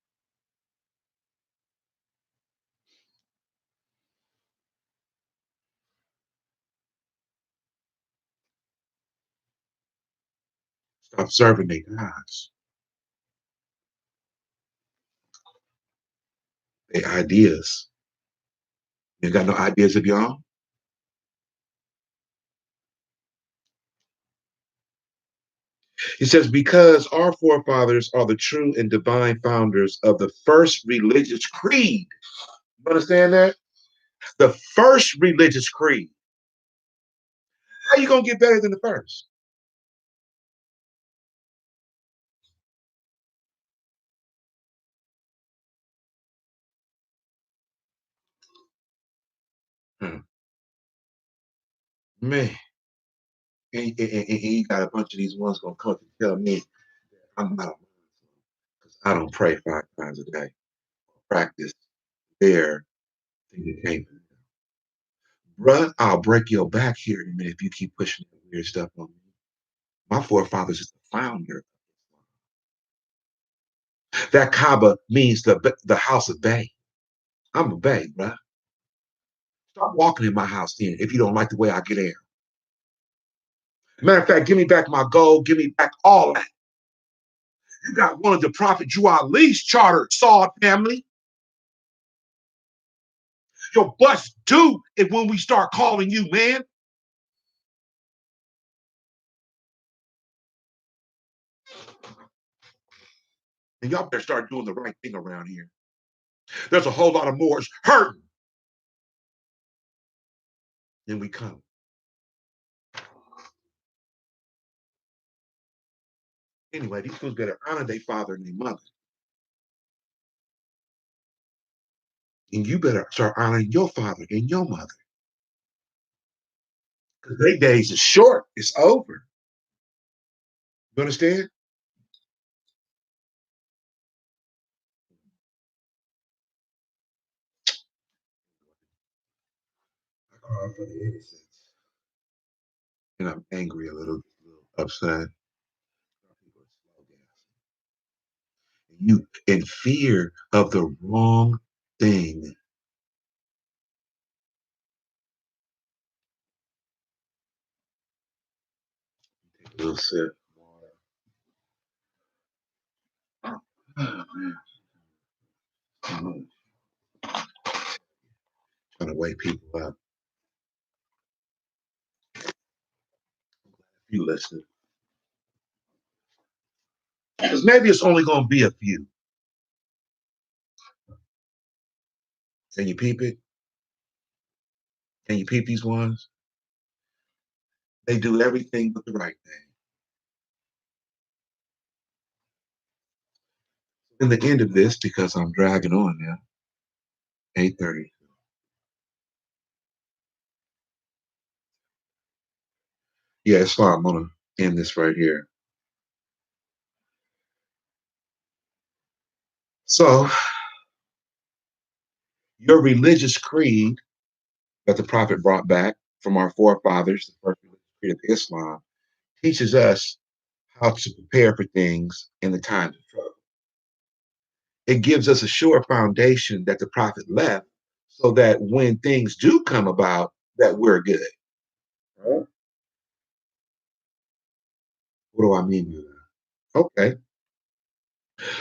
Stop serving their gods, their ideas. You got no ideas of your own? He says, because our forefathers are the true and divine founders of the first religious creed. You understand that? The first religious creed. How you gonna get better than the first? Hmm. Man, and you got a bunch of these ones gonna come and tell me I'm not because I don't pray 5 times a day. Practice their entertainment. Bruh, I'll break your back here in a minute if you keep pushing that weird stuff on me. My forefathers is the founder. That Kaaba means the house of Bay. I'm a Bay, bruh. Stop walking in my house then if you don't like the way I get in. Matter of fact, give me back my gold, give me back all that. You got one of the Prophet Drew Ali's chartered Saud family. Your bus due is when we start calling you, man. And y'all better start doing the right thing around here. There's a whole lot of Moors hurting. Then we come. Anyway, these fools better honor their father and their mother. And you better start honoring your father and your mother. Because their days is short. It's over. You understand? I call for the innocence. And I'm angry a little upset. You in fear of the wrong thing. Take a little sip. Oh, man. I'm trying to wake people up. You listen. Because maybe it's only going to be a few. Can you peep it? Can you peep these ones? They do everything but the right thing. In the end of this, because I'm dragging on now, 8:30. Yeah, it's fine. I'm gonna end this right here. So your religious creed that the Prophet brought back from our forefathers, the first religious creed of Islam, teaches us how to prepare for things in the times of trouble. It gives us a sure foundation that the Prophet left so that when things do come about, that we're good. Right? What do I mean by that? Okay.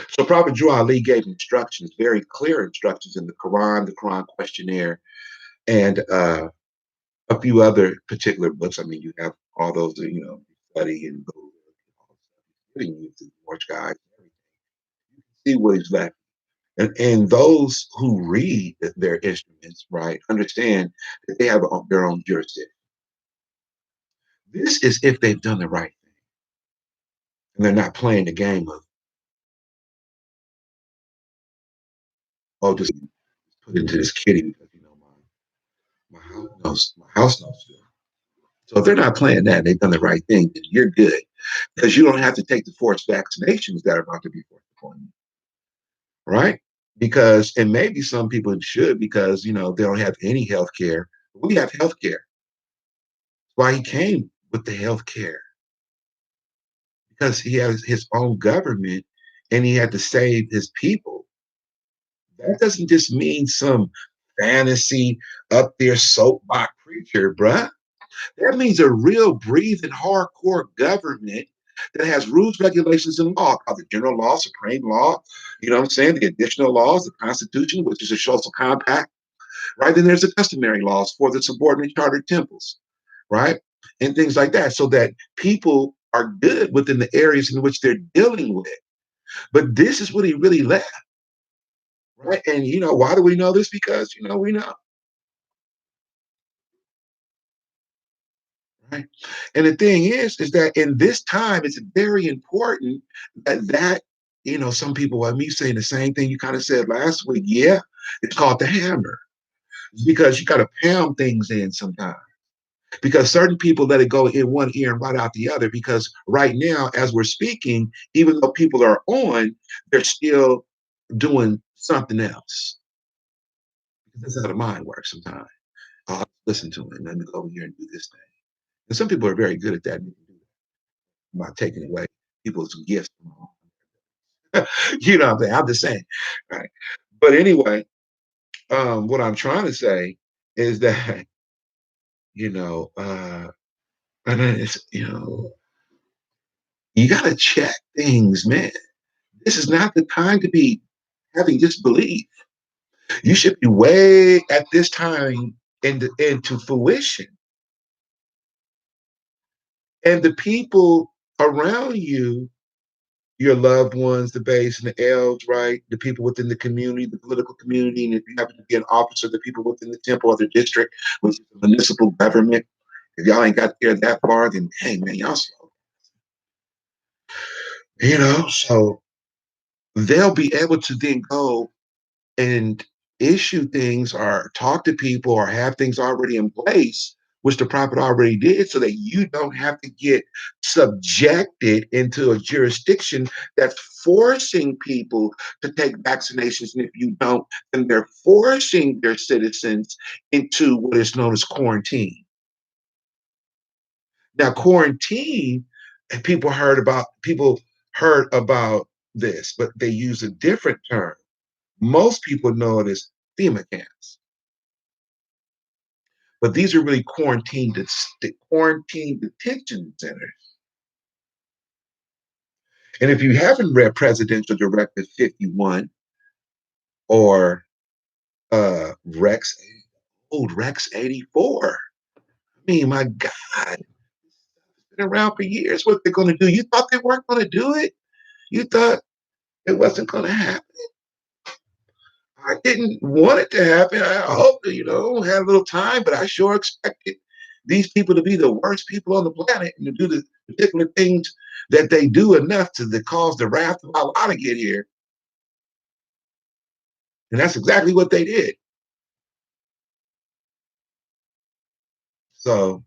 So Prophet Drew Ali gave instructions, very clear instructions in the Quran questionnaire, and a few other particular books. I mean, you have all those, study and go giving you the Morse guide, see what he's left. And those who read their instruments, right, understand that they have their own jurisdiction. This is if they've done the right thing and they're not playing the game of, oh, just put into this kitty because my house knows. So if they're not playing that, they've done the right thing, then you're good because you don't have to take the forced vaccinations that are about to be forced upon you, right? Because, and maybe some people should because, they don't have any health care. We have health care. That's why he came with the health care because he has his own government and he had to save his people. That doesn't just mean some fantasy up there soapbox preacher, bruh. That means a real breathing hardcore government that has rules, regulations, and law, called the general law, supreme law, you know what I'm saying? The additional laws, the Constitution, which is a social compact, right? Then there's the customary laws for the subordinate chartered temples, right? And things like that, so that people are good within the areas in which they're dealing with. But this is what he really left, right? And why do we know this? Because we know, right? And the thing is that in this time, it's very important that some people, like me saying the same thing you kind of said last week. Yeah, it's called the hammer because you got to pound things in sometimes. Because certain people let it go in one ear and right out the other. Because right now, as we're speaking, even though people are on, they're still doing something else. Because that's how the mind works sometimes. I'll listen to it and let me go over here and do this thing. And some people are very good at that. By taking away people's gifts. You know what I'm saying? I'm just saying. Right. But anyway, what I'm trying to say is that, you know, and then it's, you got to check things, man. This is not the time to be having disbelief. You should be way at this time into fruition. And the people around you, your loved ones, the base and the elves, right? The people within the community, the political community, and if you happen to be an officer, the people within the temple or the district, which is the municipal government. If y'all ain't got there that far, then hey man, y'all slow. So they'll be able to then go and issue things or talk to people or have things already in place, which the prophet already did, so that you don't have to get subjected into a jurisdiction that's forcing people to take vaccinations. And if you don't, then they're forcing their citizens into what is known as quarantine. Now, quarantine, and people heard about this, but they use a different term. Most people know it as FEMA camps, but these are really quarantine detention centers. And if you haven't read Presidential Directive 51 or Rex, old Rex 84, I mean, my God, it's been around for years. What they're going to do? You thought they weren't going to do it? You thought it wasn't going to happen? I didn't want it to happen. I hope, had a little time, but I sure expected these people to be the worst people on the planet and to do the particular things that they do enough to cause the wrath of Allah to get here. And that's exactly what they did. So,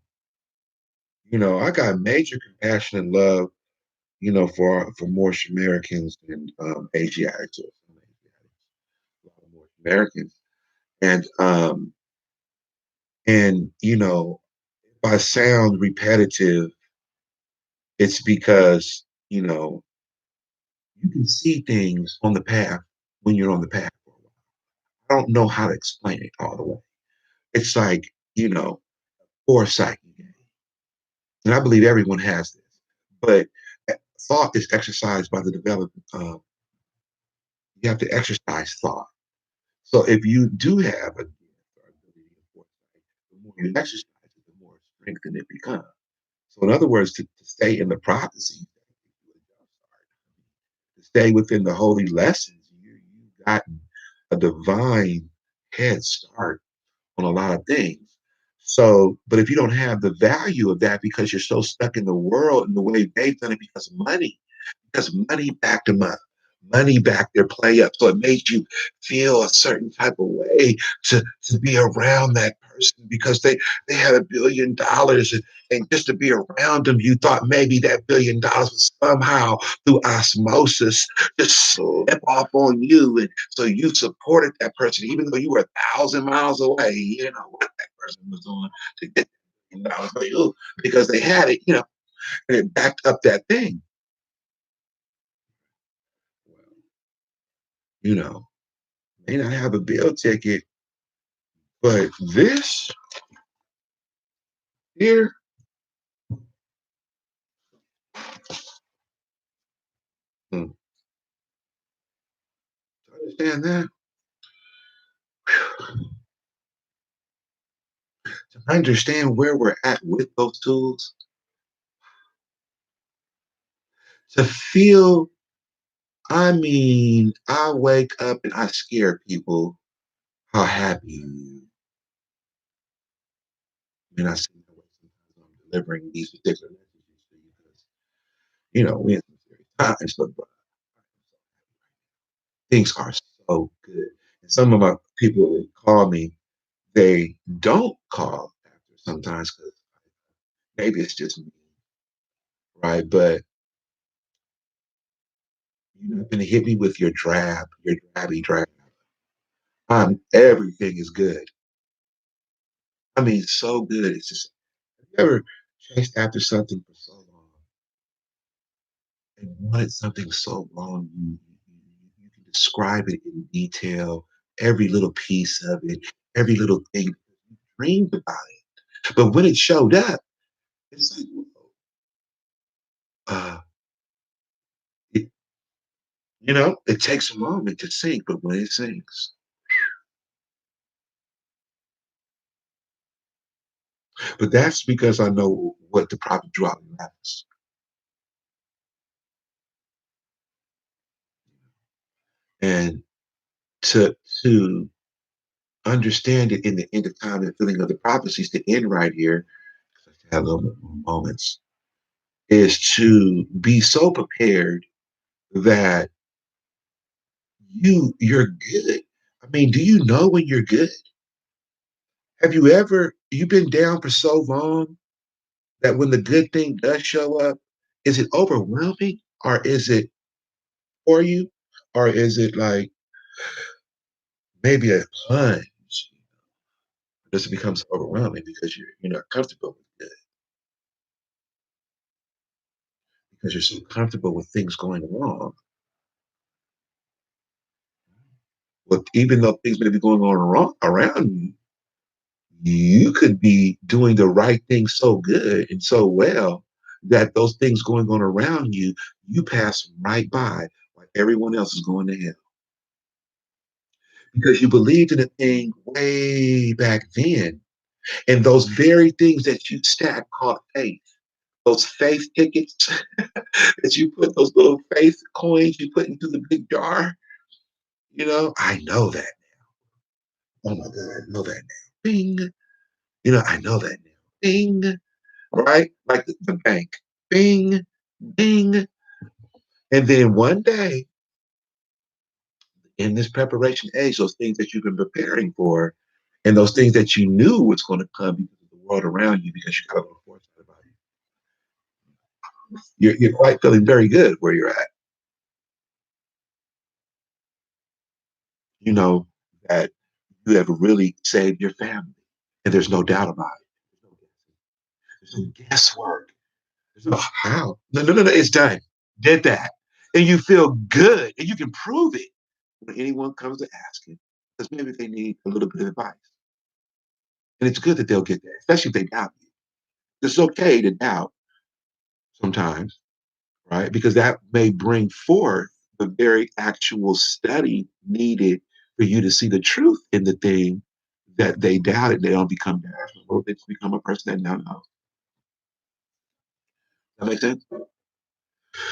I got major compassion and love, for Moorish Americans and Asiatics, or a lot of Moorish Americans. And if I sound repetitive, it's because, you can see things on the path when you're on the path for a while. I don't know how to explain it all the way. It's like, foresight. And I believe everyone has this. But thought is exercised by the development of, you have to exercise thought. So if you do have a gift or ability of foresight, the more you exercise it, the more strengthened it becomes. So in other words, to stay in the prophecy, to stay within the holy lessons, you've gotten a divine head start on a lot of things. So, but if you don't have the value of that because you're so stuck in the world and the way they've done it because money backed them up. Money backed their play up. So it made you feel a certain type of way to be around that person because they had $1 billion, and just to be around them, you thought maybe that $1 billion was somehow through osmosis just slip off on you. And so you supported that person, even though you were 1,000 miles away. You know what that person was doing to get $1 billion because they had it, and it backed up that thing. You know, may not have a bill ticket, but this here, hmm, to understand that, to understand where we're at with those tools, to feel, I mean, I wake up and I scare people how happy you. I mean, I see the way sometimes delivering these particular messages to you because we're in some serious times, but things are so good. And some of my people that call me, they don't call after sometimes because maybe it's just me, right? But you're not gonna hit me with your drabby drab. Everything is good. I mean, so good. It's just have you ever chased after something for so long and wanted something so long you can describe it in detail, every little piece of it, every little thing. You dreamed about it. But when it showed up, it's like, uh, it, it takes a moment to sink, but when it sinks, but that's because I know what the prophet drop matters. And to to understand it in the end of time and filling of the prophecies to end right here, I have little moments, is to be so prepared that you're good. I mean, do you know when you're good? Have you been down for so long that when the good thing does show up, is it overwhelming or is it for you? Or is it like maybe a plunge? Does it becomes overwhelming because you're not comfortable with it, because you're so comfortable with things going wrong. Well, even though things may be going on around you, you could be doing the right thing so good and so well that those things going on around you, you pass right by while everyone else is going to hell. Because you believed in a thing way back then. And those very things that you stacked called faith, those faith tickets that you put, those little faith coins you put into the big jar, I know that. Oh my God, I know that now. Bing. I know that now. Bing. Right? Like the bank. Bing, bing. And then one day in this preparation age, those things that you've been preparing for and those things that you knew was going to come because of the world around you, because you got a little foresight about it, you're quite feeling very good where you're at. You know that you have really saved your family. And there's no doubt about it. There's no guesswork. There's no how. No, no, no, no. It's done. Did that. And you feel good and you can prove it when anyone comes to ask you, because maybe they need a little bit of advice. And it's good that they'll get that, especially if they doubt you. It's okay to doubt sometimes, right? Because that may bring forth the very actual study needed for you to see the truth in the thing that they doubted. They don't become bashful. They just become a person that now knows. That makes sense?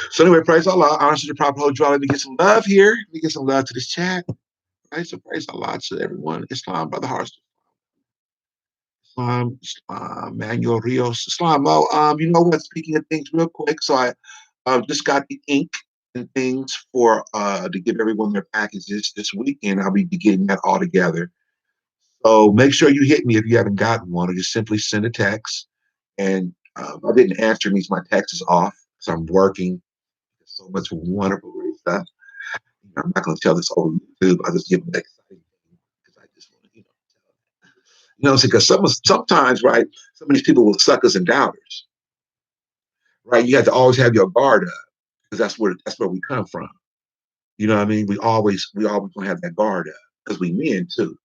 So anyway, praise Allah. Honestly, the Prophet hold draw. Let me get some love here. Let me get some love to this chat. Right? So praise Allah to everyone. Islam, Brother Hars. Manuel Rios. Islam. Oh, you know what? Speaking of things real quick. So I just got the ink and things for to give everyone their packages this weekend. I'll be getting that all together. So make sure you hit me if you haven't gotten one, or just simply send a text. And I didn't answer, means my text is off because I'm working. There's so much wonderful great stuff. I'm not going to tell this over YouTube. I'll just give them that exciting thing because I just want to, because sometimes, right, some of these people will suck us and doubters, right? You have to always have your guard up because that's where we come from. You know what I mean? We always gonna have that guard up because we men too.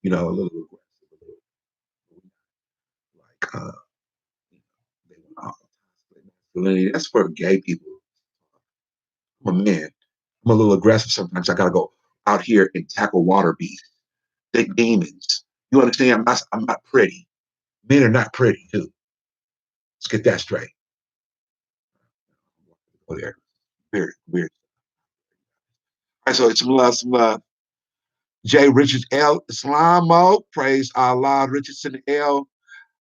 A little aggressive, like they want masculinity. That's for gay people. I'm a man. I'm a little aggressive sometimes. I gotta go out here and tackle water beasts, big demons. You understand? I'm not pretty. Men are not pretty too. Let's get that straight. Oh, there. Weird, weird. All right, so it's some love. Jay Richards L. Islamo, praise Allah. Richardson L.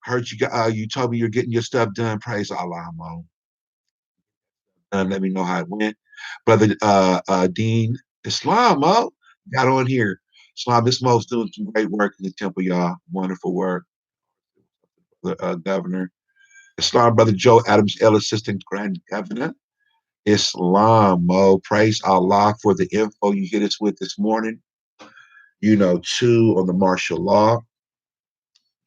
Heard you got you told me you're getting your stuff done. Praise Allah, Mo. Let me know how it went. Brother Dean Islam, Mo, got on here. Islam, this Mo's doing some great work in the temple, y'all. Wonderful work. The governor. Islam, Brother Joe Adams, L. Assistant Grand Governor. Islam, Mo. Praise Allah for the info you hit us with this morning. You know, too, on the martial law.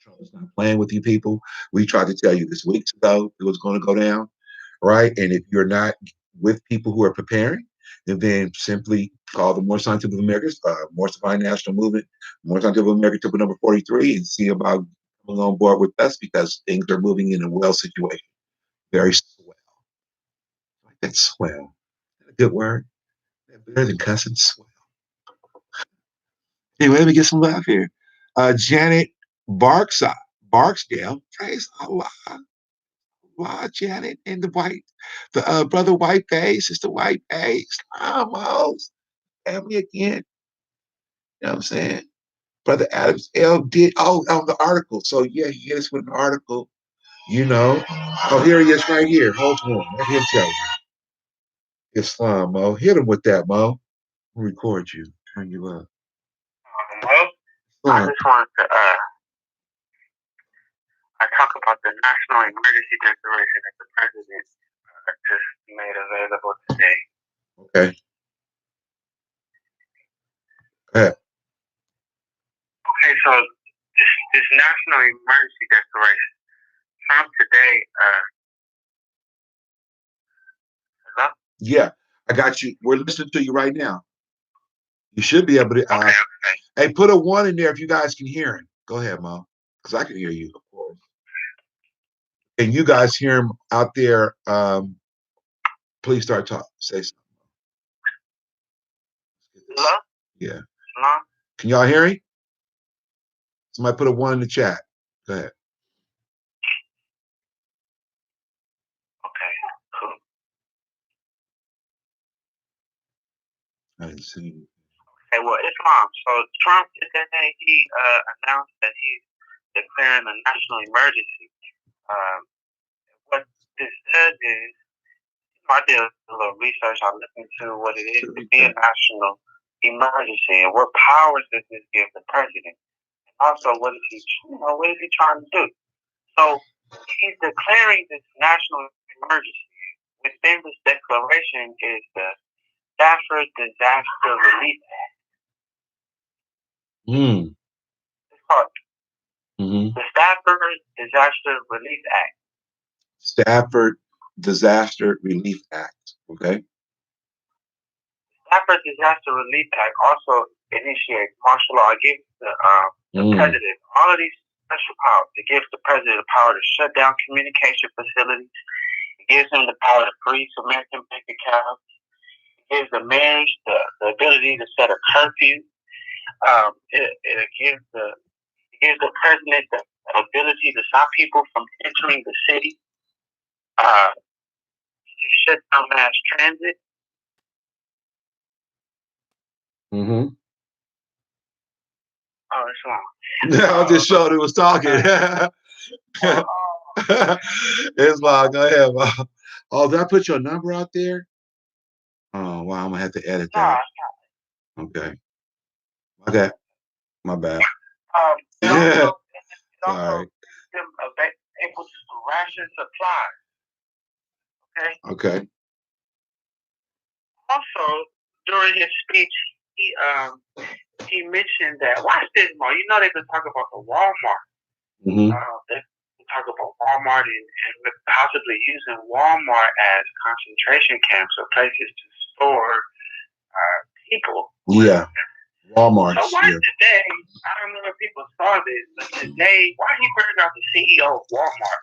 Trump's not playing with you people. We tried to tell you this weeks ago it was going to go down, right? And if you're not with people who are preparing, then simply call the More Scientific Americans, More Divine National Movement, More Scientific American Temple number 43, and see about coming on board with us because things are moving in a well situation. Very swell. Like that swell. Is that a good word? Better than cussing, swell. Anyway, let me get some love here. Janet Barksdale, praise Allah. Wow, Janet and the brother White Face, sister White Face, almost family again. You know what I'm saying? Brother Adams L did on the article. So yeah, he hit us with an article, you know. Oh, here he is right here. Hold on. Let him tell you. Islam, Mo. Hit him with that, Mo. I'll record you. Turn you up. Well, I just wanted to I talk about the national emergency declaration that the president just made available today. Okay. Go ahead. Okay, so this national emergency declaration, Trump today, hello? Yeah, I got you. We're listening to you right now. You should be able to. Okay. Hey, put a 1 in there if you guys can hear him. Go ahead, Mo, because I can hear you, of course. And you guys hear him out there. Please start talking. Say something. Hello? Yeah. Hello? Can y'all hear him? Somebody put a 1 in the chat. Go ahead. Okay, cool. I didn't see you. Okay, well, Islam. So Trump today he announced that he's declaring a national emergency. What this does is, I did a little research. I looked into what it is to be a national emergency and what powers does this give the president. Also, what is he trying to do? So he's declaring this national emergency. Within this declaration is the Stafford Disaster Relief Act. It's called the Stafford Disaster Relief Act. Stafford Disaster Relief Act. Okay. Stafford Disaster Relief Act also initiates martial law. It gives the president all of these special powers. It gives the president the power to shut down communication facilities. It gives him the power to freeze American bank accounts. It gives the mayors the ability to set a curfew. It gives the president the ability to stop people from entering the city. To shut down mass transit. Oh, it's long. No, I just showed it was talking. It's long. Go ahead, Mo. Oh, did I put your number out there? Oh, wow. I'm going to have to edit that. Okay. Okay. My bad. It also gives them able to ration supplies. Okay. Also, during his speech, he mentioned that, watch this, Mo. You know they've been talking about the Walmart. They've been talking about Walmart and possibly using Walmart as concentration camps or places to store people. Yeah. Walmart. So why today, I don't know if people saw this, but today, why he bring out the CEO of Walmart?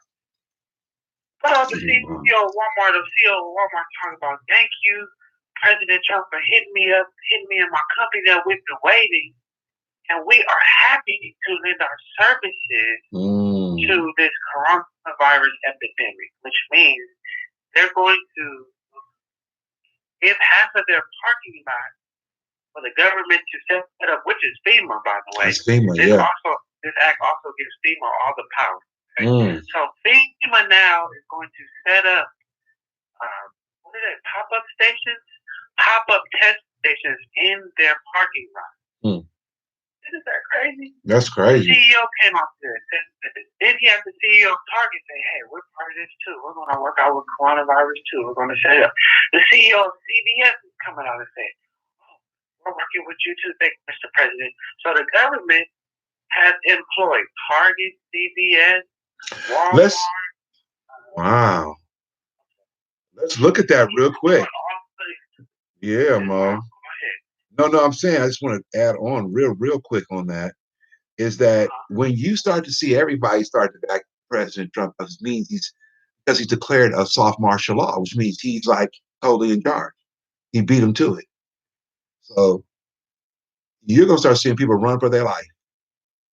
Put out the CEO of Walmart, talking about, thank you, President Trump, for hitting me and my company that we've been waiting. And we are happy to lend our services to this coronavirus epidemic, which means they're going to give half of their parking lot for the government to set up, which is FEMA, by the way. It's FEMA, yeah. This act also gives FEMA all the power. So FEMA now is going to set up what are they, pop-up stations, pop-up test stations in their parking lot. Isn't that crazy? That's The crazy. CEO came out there and said, then he had the CEO of Target say, hey, we're part of this too. We're going to work out with coronavirus too. We're going to set it up. The CEO of CVS is coming out and saying, oh, we're working with you too, thank you, Mr. President. So the government has employed Target, CVS, Walmart. Wow. Let's look at that real quick. Yeah, Mo. No, I'm saying I just want to add on real quick on that. Is that when you start to see everybody start to back President Trump, it means because he's declared a soft martial law, which means he's like totally in charge. He beat him to it. So you're gonna start seeing people run for their life.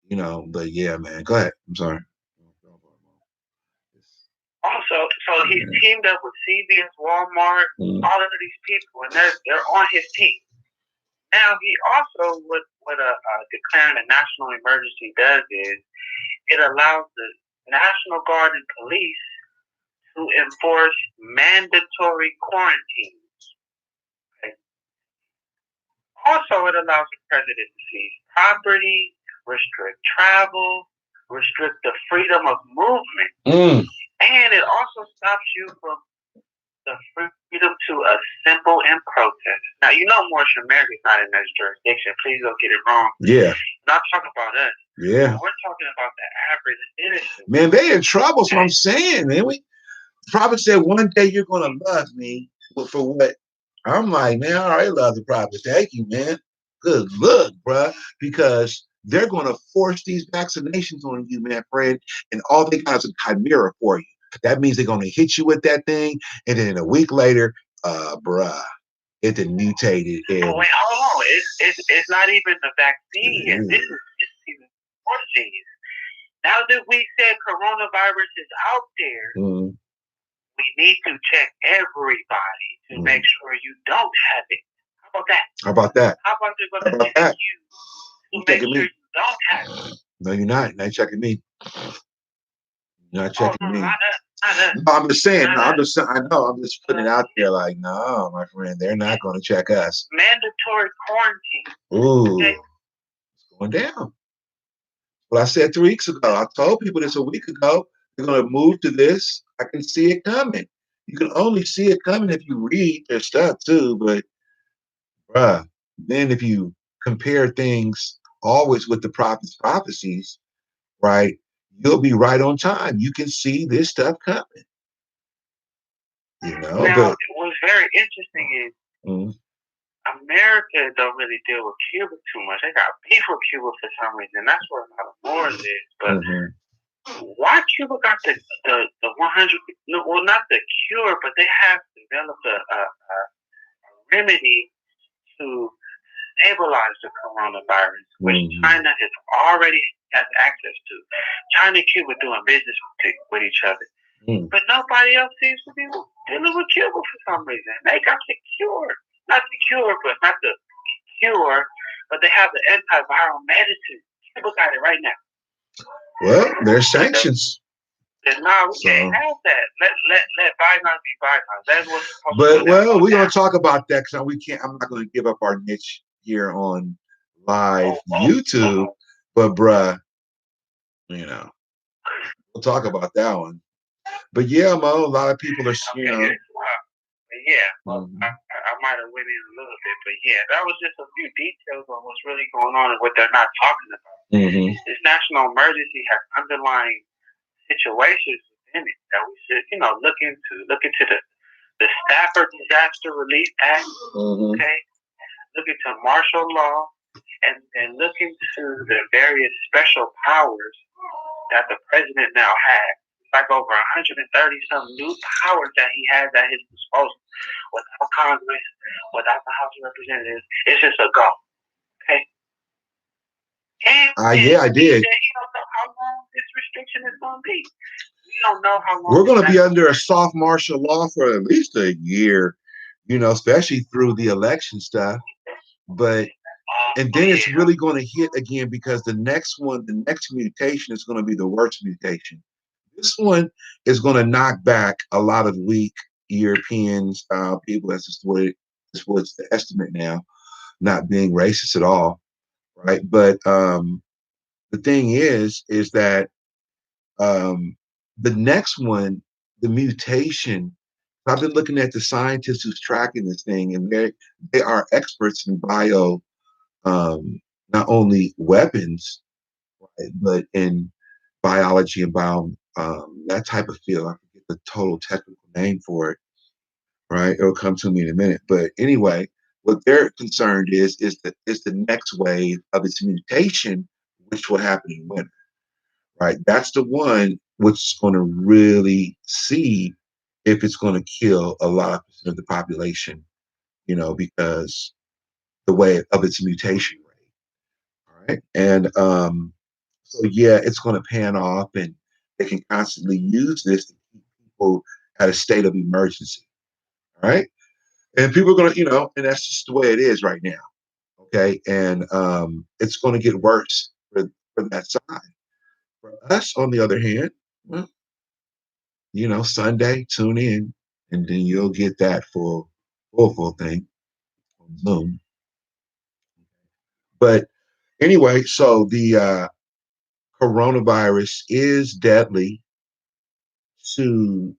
But yeah, man. Go ahead. I'm sorry. Also, so he's teamed up with CVS, Walmart, all of these people, and they're on his team. Now, he also, what declaring a national emergency does is it allows the National Guard and police to enforce mandatory quarantines. Okay. Also, it allows the president to seize property, restrict travel, restrict the freedom of movement, and it also stops you from the freedom to assemble and protest. Now, Morris America is not in this jurisdiction. Please don't get it wrong. Yeah. Not talking about us. Yeah. We're talking about the average citizen. Man, they in trouble. So I'm saying, man. We prophet said one day you're gonna love me for what? I'm like, man, I already love the prophet. Thank you, man. Good look, bruh. Because they're gonna force these vaccinations on you, man, friend. And all they got is a chimera for you. That means they're gonna hit you with that thing, and then a week later, bruh, it then mutated. And wait, hold on. It's not even the vaccine yet. This is even more serious. Now that we said coronavirus is out there, we need to check everybody to make sure you don't have it. How about that? How about that? How about they're going to check you to make sure you don't have it? No, you're not. You're not checking me. You're not checking me. No, I'm just saying. I know. I'm just putting it out there. Like, no, my friend, they're not going to check us. Mandatory quarantine. Ooh, it's going down. Well, I said 3 weeks ago. I told people this a week ago. They're going to move to this. I can see it coming. You can only see it coming if you read their stuff too. But, bruh, then if you compare things always with the prophets' prophecies, right, you'll be right on time. You can see this stuff coming. Now, but what's very interesting is America don't really deal with Cuba too much. They got beef with Cuba for some reason. That's where a lot of wars is. But why Cuba got the 100? Well, not the cure, but they have developed a remedy to stabilize the coronavirus, which China already has access to. China and Cuba doing business with each other. But nobody else seems to be dealing with Cuba for some reason. They got the cure. Not the cure, but they have the antiviral medicine. Cuba got it right now. Well, there's sanctions. No, we can't have that. Let bygones be bygones. That's what's supposed to be. Well, we're gonna talk about that because we can't. I'm not gonna give up our niche here on live YouTube. But bruh, we'll talk about that one. But yeah, Mo, a lot of people are, I might have went in a little bit, but yeah, that was just a few details on what's really going on and what they're not talking about. This national emergency has underlying situations within it that we should, look into the Stafford Disaster Relief Act, okay? Look into martial law and look into the various special powers that the president now has. Like over 130 some new powers that he has at his disposal without Congress, without the House of Representatives. It's just a go. Okay? Yeah, I did. You don't know how long this restriction is going to be. You don't know how long. We're going to be under a soft martial law for at least a year, especially through the election stuff. But and then it's really going to hit again because the next mutation is going to be the worst mutation. This one is going to knock back a lot of weak European style people. That's what's the estimate now, not being racist at all, right? But the thing is that um, the next one, the mutation. I've been looking at the scientists who's tracking this thing, and they are experts in bio, um, not only weapons, right, but in biology and bio, that type of field. I forget the total technical name for it, right? It'll come to me in a minute. But anyway, what they're concerned is the next wave of its mutation, which will happen in winter, right? That's the one which is going to really see if it's going to kill a lot of the population, because the way of its mutation rate. All right. And so, yeah, it's going to pan off, and they can constantly use this to keep people at a state of emergency. All right. And people are going to, and that's just the way it is right now. Okay. And it's going to get worse for that side. For us, on the other hand, well, Sunday, tune in, and then you'll get that full thing on Zoom. But anyway, so the coronavirus is deadly to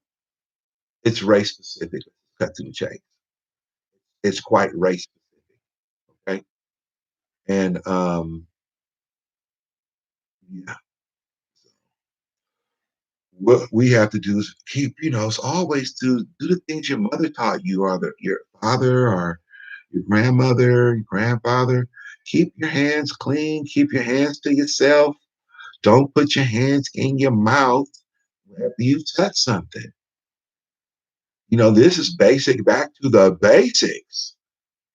it's race specific. Cut to the chase. It's quite race specific. Okay. And yeah, what we have to do is keep, it's always do the things your mother taught you, or your father, or your grandmother, your grandfather. Keep your hands clean, keep your hands to yourself. Don't put your hands in your mouth whenever you touch something. This is basic, back to the basics.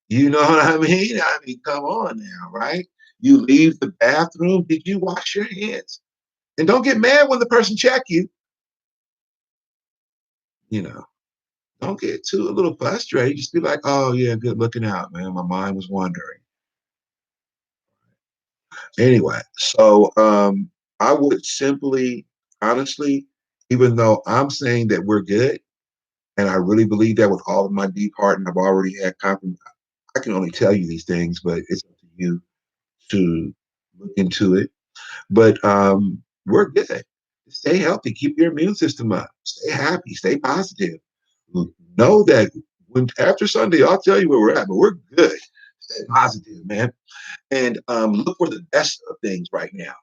You know what I mean? I mean, come on now, right? You leave the bathroom, did you wash your hands? And don't get mad when the person check you. You know, don't get too a little frustrated. Just be like, oh yeah, good looking out, man. My mind was wandering. Anyway, so I would simply, honestly, even though I'm saying that we're good, and I really believe that with all of my deep heart, and I've already had confidence. I can only tell you these things, but it's up to you to look into it. But we're good. Stay healthy. Keep your immune system up. Stay happy. Stay positive. Know that when after Sunday, I'll tell you where we're at, but we're good. Stay positive, man. And look for the best of things right now.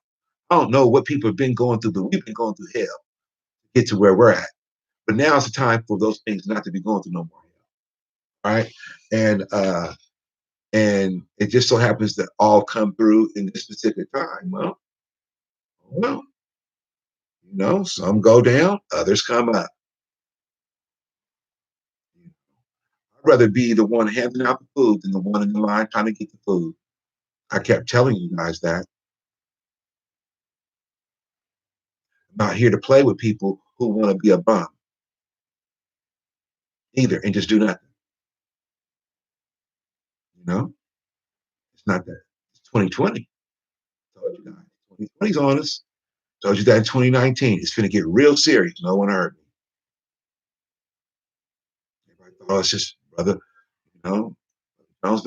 I don't know what people have been going through, but we've been going through hell to get to where we're at. But now's the time for those things not to be going through no more hell. All right. And it just so happens that all come through in this specific time. Well, some go down, others come up. I'd rather be the one handing out the food than the one in the line trying to get the food. I kept telling you guys that. I'm not here to play with people who want to be a bum either and just do nothing. It's not that. It's 2020. Told you guys. 2020's on us. Told you that in 2019. It's going to get real serious. No one heard me. Everybody thought, it's just brother, Jones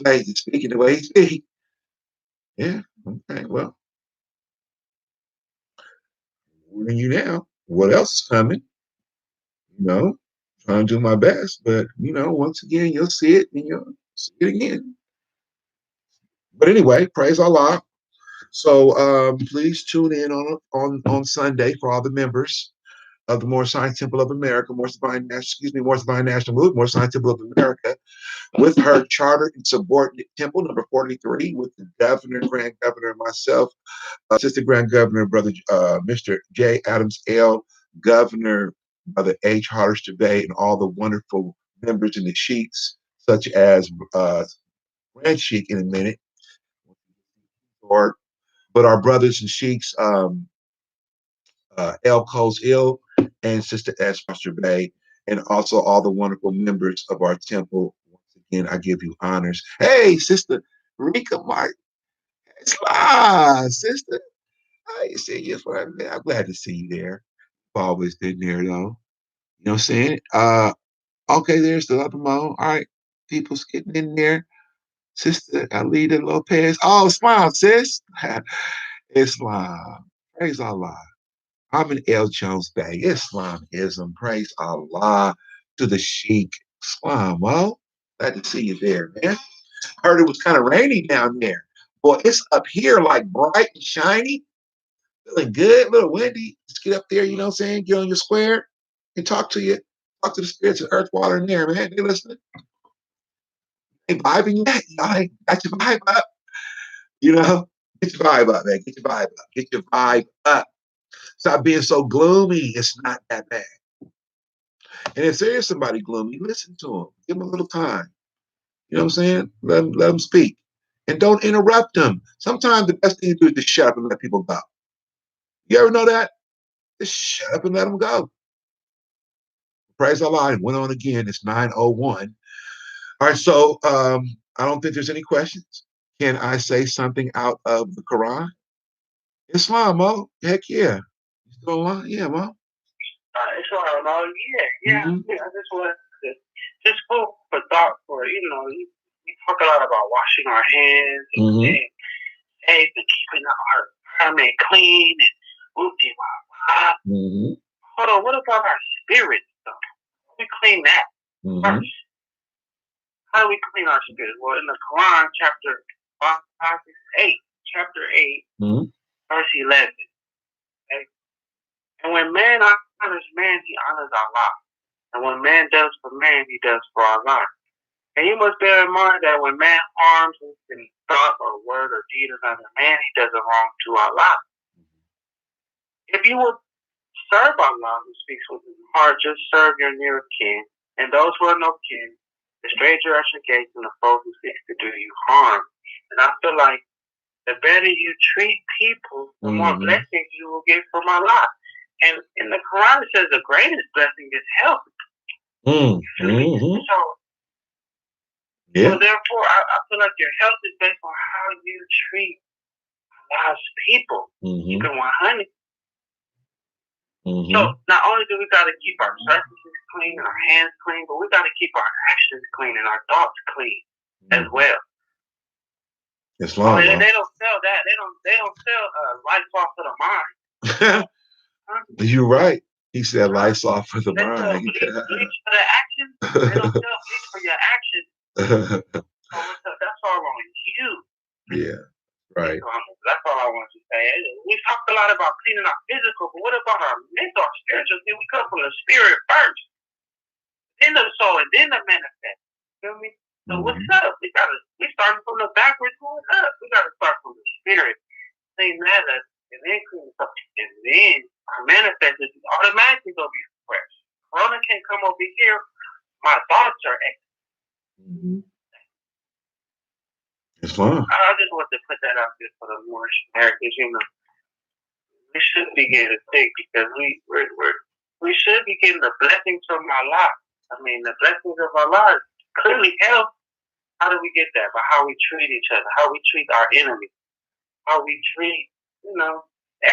Bay speaking the way he speaks. Yeah. Okay. Well, warning you now. What else is coming? You know, Trying to do my best, but once again, you'll see it and you'll see it again. But anyway, praise Allah. So please tune in on Sunday for all the members of the Moorish Science Temple of America, Moorish Divine National Movement, Moorish Science Temple of America, with her chartered and subordinate temple number 43, with the governor, grand governor, and myself, assistant grand governor, brother Mr. J. Adams L., governor, brother H. Hardister Bay, and all the wonderful members in the sheiks, such as Grand Sheik in a minute, but our brothers and sheiks, El Coles Ill and Sister S. Foster Bay, and also all the wonderful members of our temple. Once again, I give you honors. Hey, Sister Rika Martin, it's live, sister. I see you for a minute. I'm glad to see you there. always been there though. You know what I'm saying? Okay, there's the other Mo. All right, people's getting in there. Sister Alida Lopez. Oh, smile, sis. Islam. Praise Allah. I'm an L. Jones bag. Islamism. Praise Allah to the Sheikh. Islam. Well, glad to see you there, man. Heard it was kind of rainy down there. Boy, it's up here like bright and shiny. Feeling good, a little windy. Just get up there, you know what I'm saying? Get on your square and talk to you. Talk to the spirits of earth, water, and air, man. They listening. They vibing yet. Y'all ain't got your vibe up. You know? Get your vibe up, man. Get your vibe up. Get your vibe up. Stop being so gloomy. It's not that bad. And if there is somebody gloomy, listen to them. Give them a little time. You know what I'm saying? Let them speak. And don't interrupt them. Sometimes the best thing to do is just shut up and let people go. You ever know that? Just shut up and let them go. Praise Allah. And went on again. It's 9:01. All right, so I don't think there's any questions. Can I say something out of the Quran? Islam, Mo. Heck yeah. You still alive? Yeah, Mo. Islam, yeah. I just want to just food for thought for, you talk a lot about washing our hands and safe and keeping our environment clean and whoopty wah. Hold on, what about our spirits though? We clean that first. How do we clean our spirit? Well, in the Quran, chapter 8, verse 11. Okay? And when man honors man, he honors Allah. And when man does for man, he does for Allah. And you must bear in mind that when man harms in thought or word or deed another man, he does a wrong to Allah. If you will serve Allah who speaks with his heart, just serve your near kin, and those who are no kin, the stranger at your gates and the foe who seeks to do you harm. And I feel like the better you treat people, the more blessings you will get from Allah. And in the Quran, it says the greatest blessing is health. So therefore, I feel like your health is based on how you treat Allah's people. You can 100. So not only do we got to keep our surfaces clean, our hands clean, but we got to keep our actions clean and our thoughts clean as well. Islam. They don't sell that. They don't sell lights off for the mind. You're right. He said lights off for the mind. Bleach for the actions. They don't sell bleach for your actions. So that's all on you. Yeah. Right. That's all I want to say. We talked a lot about cleaning our physical, but what about our mental, our spiritual? See, we come from the spirit first, then the soul, and then the manifest. You feel me? So what's up? We starting from the backwards going up. We gotta start from the spirit, clean that up, and then clean stuff, and then our manifest is automatically gonna be fresh. Corona can't come over here. My thoughts are It's fine. I just want to put that out there for the more Americans. We should be getting sick because we should be getting the blessings from Allah. I mean, the blessings of Allah is clearly health. How do we get that? By how we treat each other, how we treat our enemies, how we treat,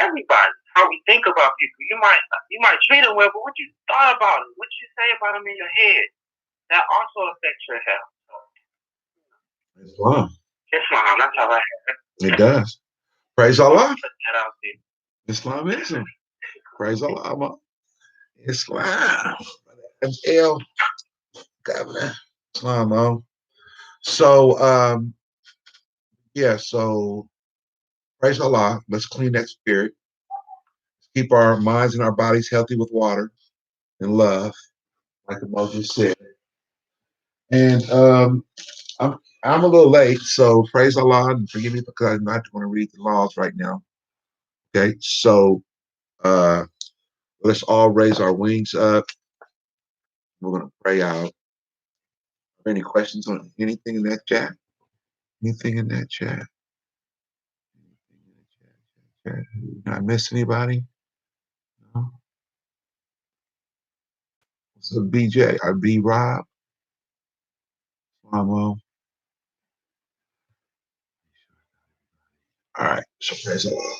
everybody, how we think about people. You might treat them well, but what you thought about them, what you say about them in your head, that also affects your health. Islam. Islam, that's how I have it. It does. Praise Allah. Put that out there. Islamism. Praise Allah. Islam. L. Governor. Islam. So, so praise Allah. Let's clean that spirit. Keep our minds and our bodies healthy with water and love, like the Moses said. And I'm a little late, so praise Allah and forgive me because I'm not going to read the laws right now. Okay, so let's all raise our wings up. We're going to pray out. Are there any questions on anything in that chat? Anything in that chat? Did I miss anybody? No. So BJ, or B Rob? All right, so praise Allah.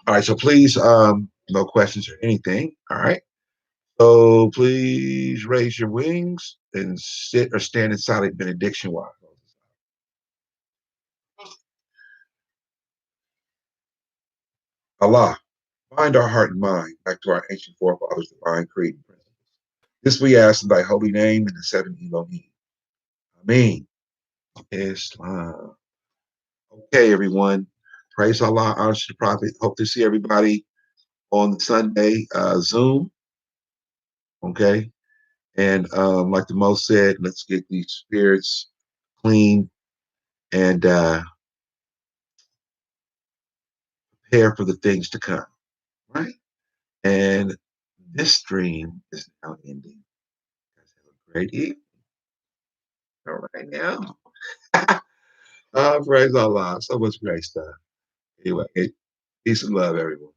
All right, so please, no questions or anything. All right. So please raise your wings and sit or stand in silent benediction while I close this out. Allah, bind our heart and mind back to our ancient forefathers' divine creed and principles. This we ask in thy holy name in the seven Elohim. Ameen. Islam. Okay, everyone. Praise Allah, honor to the Prophet. Hope to see everybody on the Sunday Zoom. Okay. And like the Mo said, let's get these spirits clean and prepare for the things to come. Right. And this stream is now ending. Guys, have a great evening. All right now. Praise Allah. So much great stuff. Anyway, peace and love, everyone.